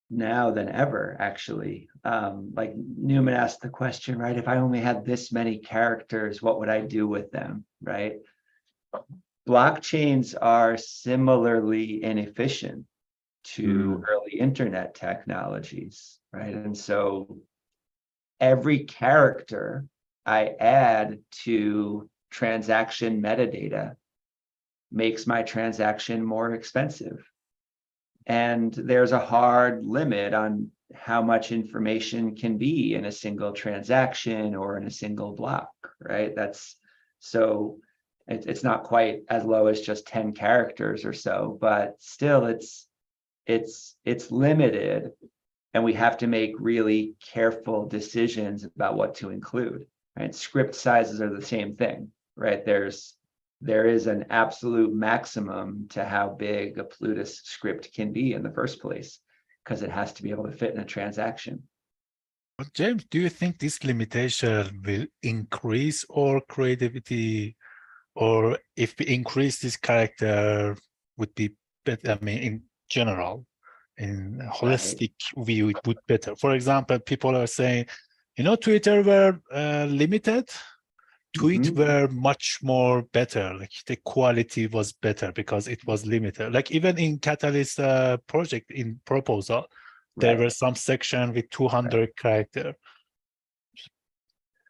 now than ever, actually. Like Newman asked the question, right? If I only had this many characters, what would I do with them, right? Blockchains are similarly inefficient to early internet technologies, right? And so every character I add to transaction metadata makes my transaction more expensive. And there's a hard limit on how much information can be in a single transaction or in a single block, right? That's so it's not quite as low as just 10 characters or so, but still it's limited, and we have to make really careful decisions about what to include, right? Script sizes are the same thing, right? There is an absolute maximum to how big a Plutus script can be in the first place, because it has to be able to fit in a transaction. But James, do you think this limitation will increase our creativity, or if we increase this character would be better? I mean, in general, in a holistic view, it would better. For example, people are saying, Twitter were limited. Tweet were much more better, like the quality was better because it was limited. Like even in Catalyst project in proposal, there were some section with 200 character.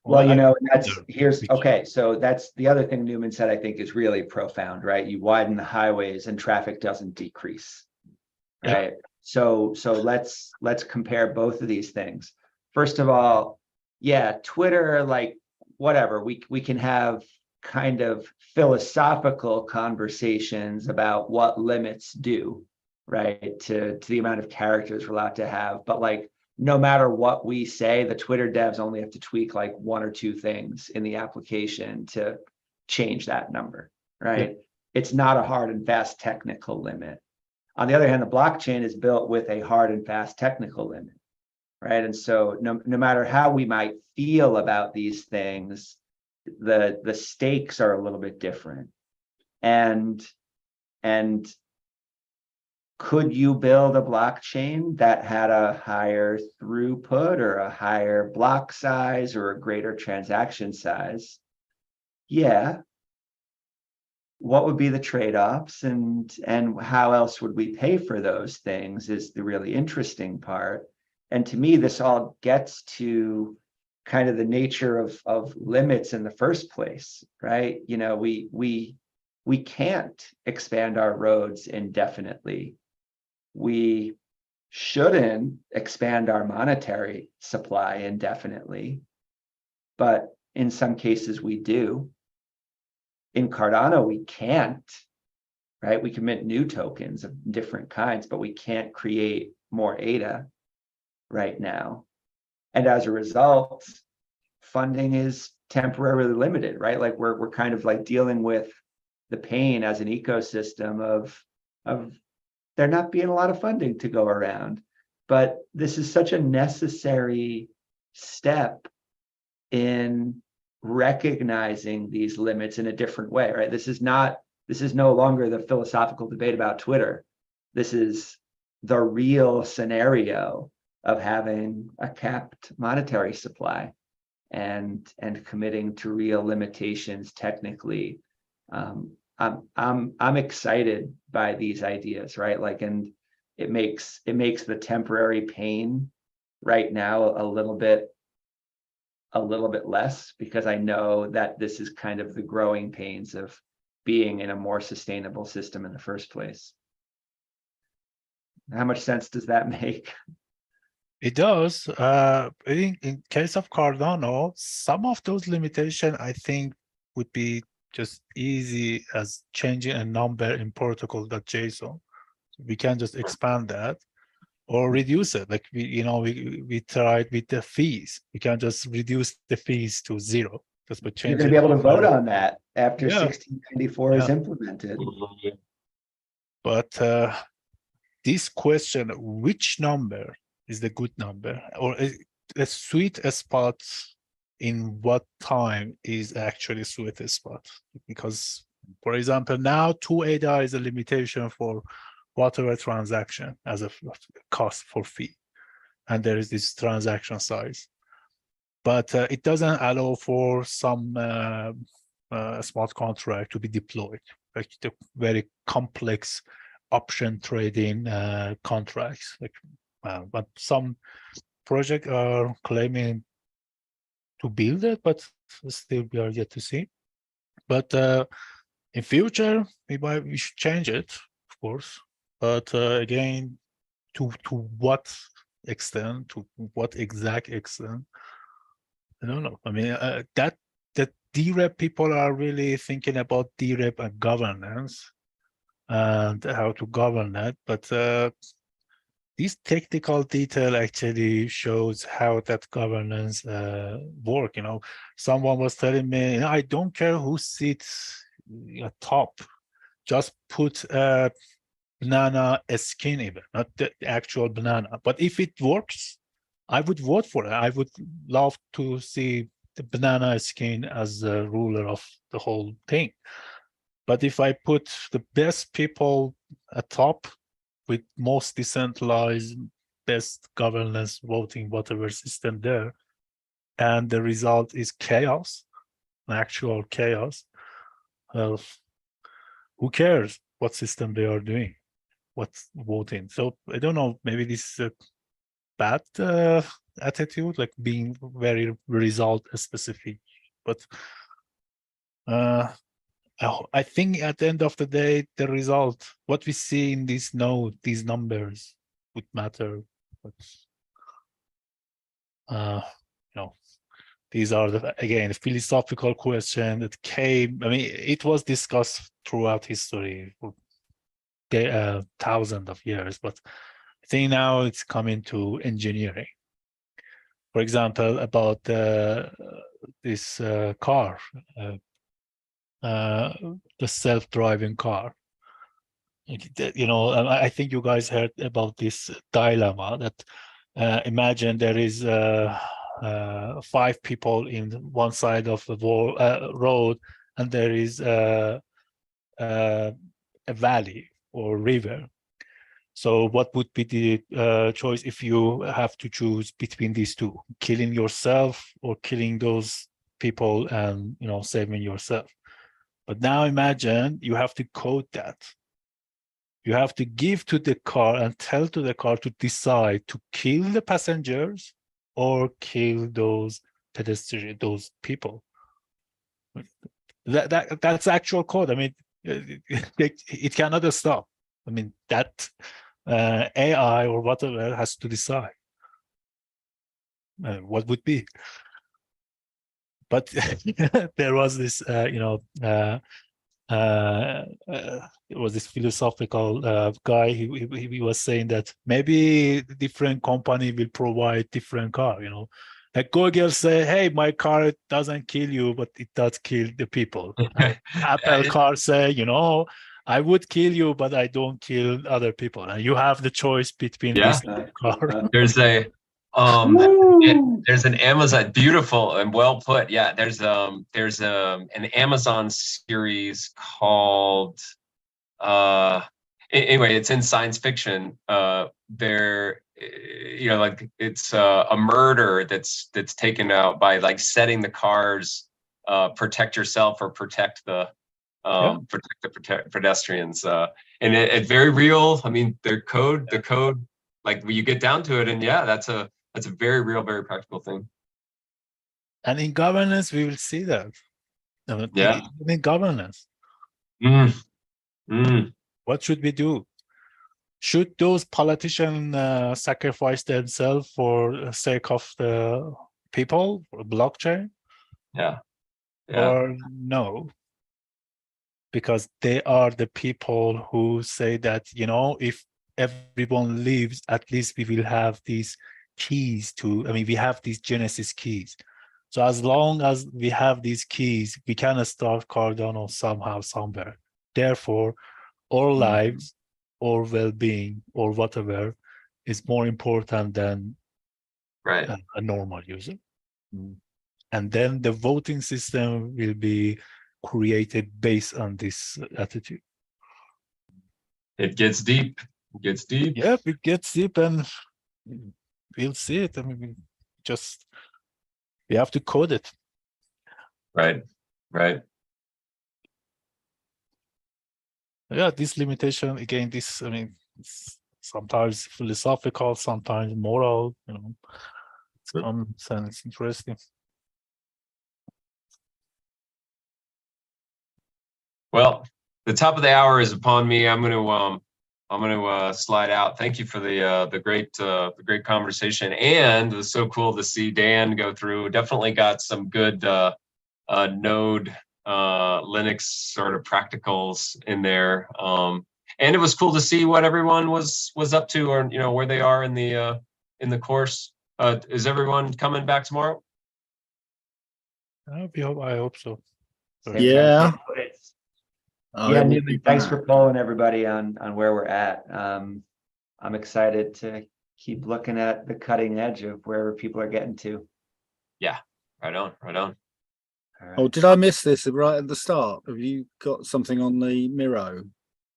Well, I that's wonder okay. So that's the other thing Newman said, I think, is really profound, right? You widen the highways and traffic doesn't decrease, right? So let's compare both of these things. First of all, yeah, Twitter, like whatever, we can have kind of philosophical conversations about what limits do, right? To the amount of characters we're allowed to have. But like, no matter what we say, the Twitter devs only have to tweak like one or two things in the application to change that number, right? Yeah. It's not a hard and fast technical limit. On the other hand, the blockchain is built with a hard and fast technical limit, right? And so no matter how we might feel about these things, the stakes are a little bit different. And could you build a blockchain that had a higher throughput or a higher block size or a greater transaction size? Yeah. What would be the trade-offs, and how else would we pay for those things is the really interesting part. And to me, this all gets to kind of the nature of limits in the first place, right? We can't expand our roads indefinitely. We shouldn't expand our monetary supply indefinitely, but in some cases we do. In Cardano, we can't, right? We can mint new tokens of different kinds, but we can't create more ADA right now. And as a result, funding is temporarily limited, right? Like we're kind of like dealing with the pain as an ecosystem of there not being a lot of funding to go around. But this is such a necessary step in recognizing these limits in a different way, right? This is no longer the philosophical debate about Twitter. This is the real scenario of having a capped monetary supply and committing to real limitations technically. I'm excited by these ideas, right? Like, and it makes the temporary pain right now a little bit less, because I know that this is kind of the growing pains of being in a more sustainable system in the first place. How much sense does that make? It does. In case of Cardano, some of those limitations I think would be just easy as changing a number in protocol.json. We can just expand that or reduce it. Like we tried with the fees. We can just reduce the fees to 0 just by changing. You're going to be able to vote on that after Yeah. 1694 is implemented. But this question, which number is the good number, or a sweet spot in what time is actually sweet spot? Because, for example, now 2 ADA is a limitation for whatever transaction as a cost for fee, and there is this transaction size, but it doesn't allow for some smart contract to be deployed, like the very complex option trading contracts. Like, but some projects are claiming to build it, but still we are yet to see. But in future, we should change it, of course. But again, to what extent, to what exact extent, I don't know. I mean, that DREP people are really thinking about DREP and governance and how to govern that, but this technical detail actually shows how that governance work. Someone was telling me, I don't care who sits at top, just put a banana skin even, not the actual banana. But if it works, I would vote for it. I would love to see the banana skin as the ruler of the whole thing. But if I put the best people at top with most decentralized, best governance, voting, whatever system there, and the result is chaos, actual chaos, well, who cares what system they are doing, what's voting? So I don't know, maybe this is a bad attitude, like being very result specific, but I think at the end of the day, the result, what we see in this node, these numbers would matter. But these are again philosophical question that came. I mean, it was discussed throughout history for thousands of years, but I think now it's coming to engineering. For example, about this car. The self-driving car. I think you guys heard about this dilemma that imagine there is 5 people in one side of the road, and there is a valley or river. So what would be the choice if you have to choose between these two, killing yourself or killing those people and saving yourself? But now imagine you have to code that. You have to give to the car and tell to the car to decide to kill the passengers or kill those pedestrians, those people. That's actual code. I mean, it cannot stop. I mean, that AI or whatever has to decide what would be. But there was this, it was this philosophical guy. He was saying that maybe different company will provide different car. Like Google say, hey, my car doesn't kill you, but it does kill the people. Apple car say, I would kill you, but I don't kill other people. And you have the choice between these car. There's a there's an Amazon, beautiful and well put. Yeah, there's an Amazon series called anyway, it's in science fiction. It's a murder that's taken out by like setting the cars protect yourself or protect the pedestrians, and it's very real. I mean, the code, like when you get down to it, and that's a very real, very practical thing. And in governance, we will see that. In governance. What should we do? Should those politicians sacrifice themselves for the sake of the people, or blockchain? Yeah. Or no? Because they are the people who say that, if everyone leaves, at least we will have these keys we have these Genesis keys. So as long as we have these keys, we can start Cardano somehow, somewhere. Therefore, our lives or well-being or whatever is more important than a normal user. And then the voting system will be created based on this attitude. It gets deep. Yeah, it gets deep, and we'll see it. I mean, we have to code it. Right. Yeah, this limitation, again, it's sometimes philosophical, sometimes moral, it's common sense, it's interesting. Well, the top of the hour is upon me. I'm going to slide out. Thank you for the great conversation, and it was so cool to see Dan go through. Definitely got some good Node, Linux sort of practicals in there. And it was cool to see what everyone was up to, or where they are in the course. Is everyone coming back tomorrow? I hope so. Yeah. Yeah, Newman, thanks for polling everybody on where we're at. I'm excited to keep looking at the cutting edge of wherever people are getting to. Yeah, right on. All Oh, right. did I miss this right at the start? Have you got something on the Miro?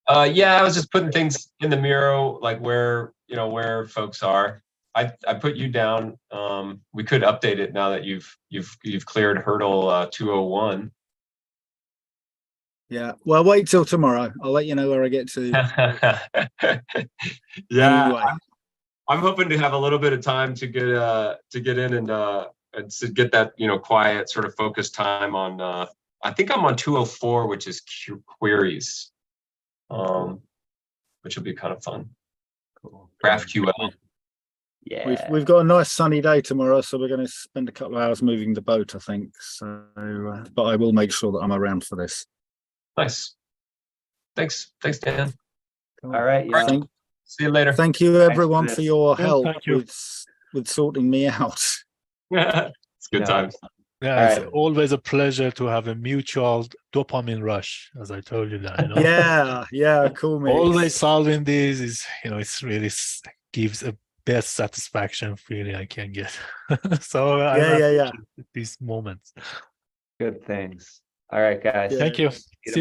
Yeah, I was just putting things in the Miro, like where folks are. I put you down. We could update it now that you've cleared hurdle 201. Yeah. Well, wait till tomorrow. I'll let you know where I get to. Yeah, Anyway. I'm hoping to have a little bit of time to get in and to get that quiet sort of focused time on. I think I'm on 204, which is queries, which will be kind of fun. Cool. GraphQL. Yeah. We've got a nice sunny day tomorrow, so we're going to spend a couple of hours moving the boat, I think. So, but I will make sure that I'm around for this. Nice. Thanks, Dan. All right, y'all. See you later. Thank you, everyone, for this. your Yeah, help thank you. with sorting me out. It's good times. Yeah, All it's right. always a pleasure to have a mutual dopamine rush, as I told you that. Yeah, cool, mate. Always solving these is, it's really gives a best satisfaction feeling I can get. So I Yeah. appreciate these moments. Good things. All right, guys. Yeah. Thank you. See you See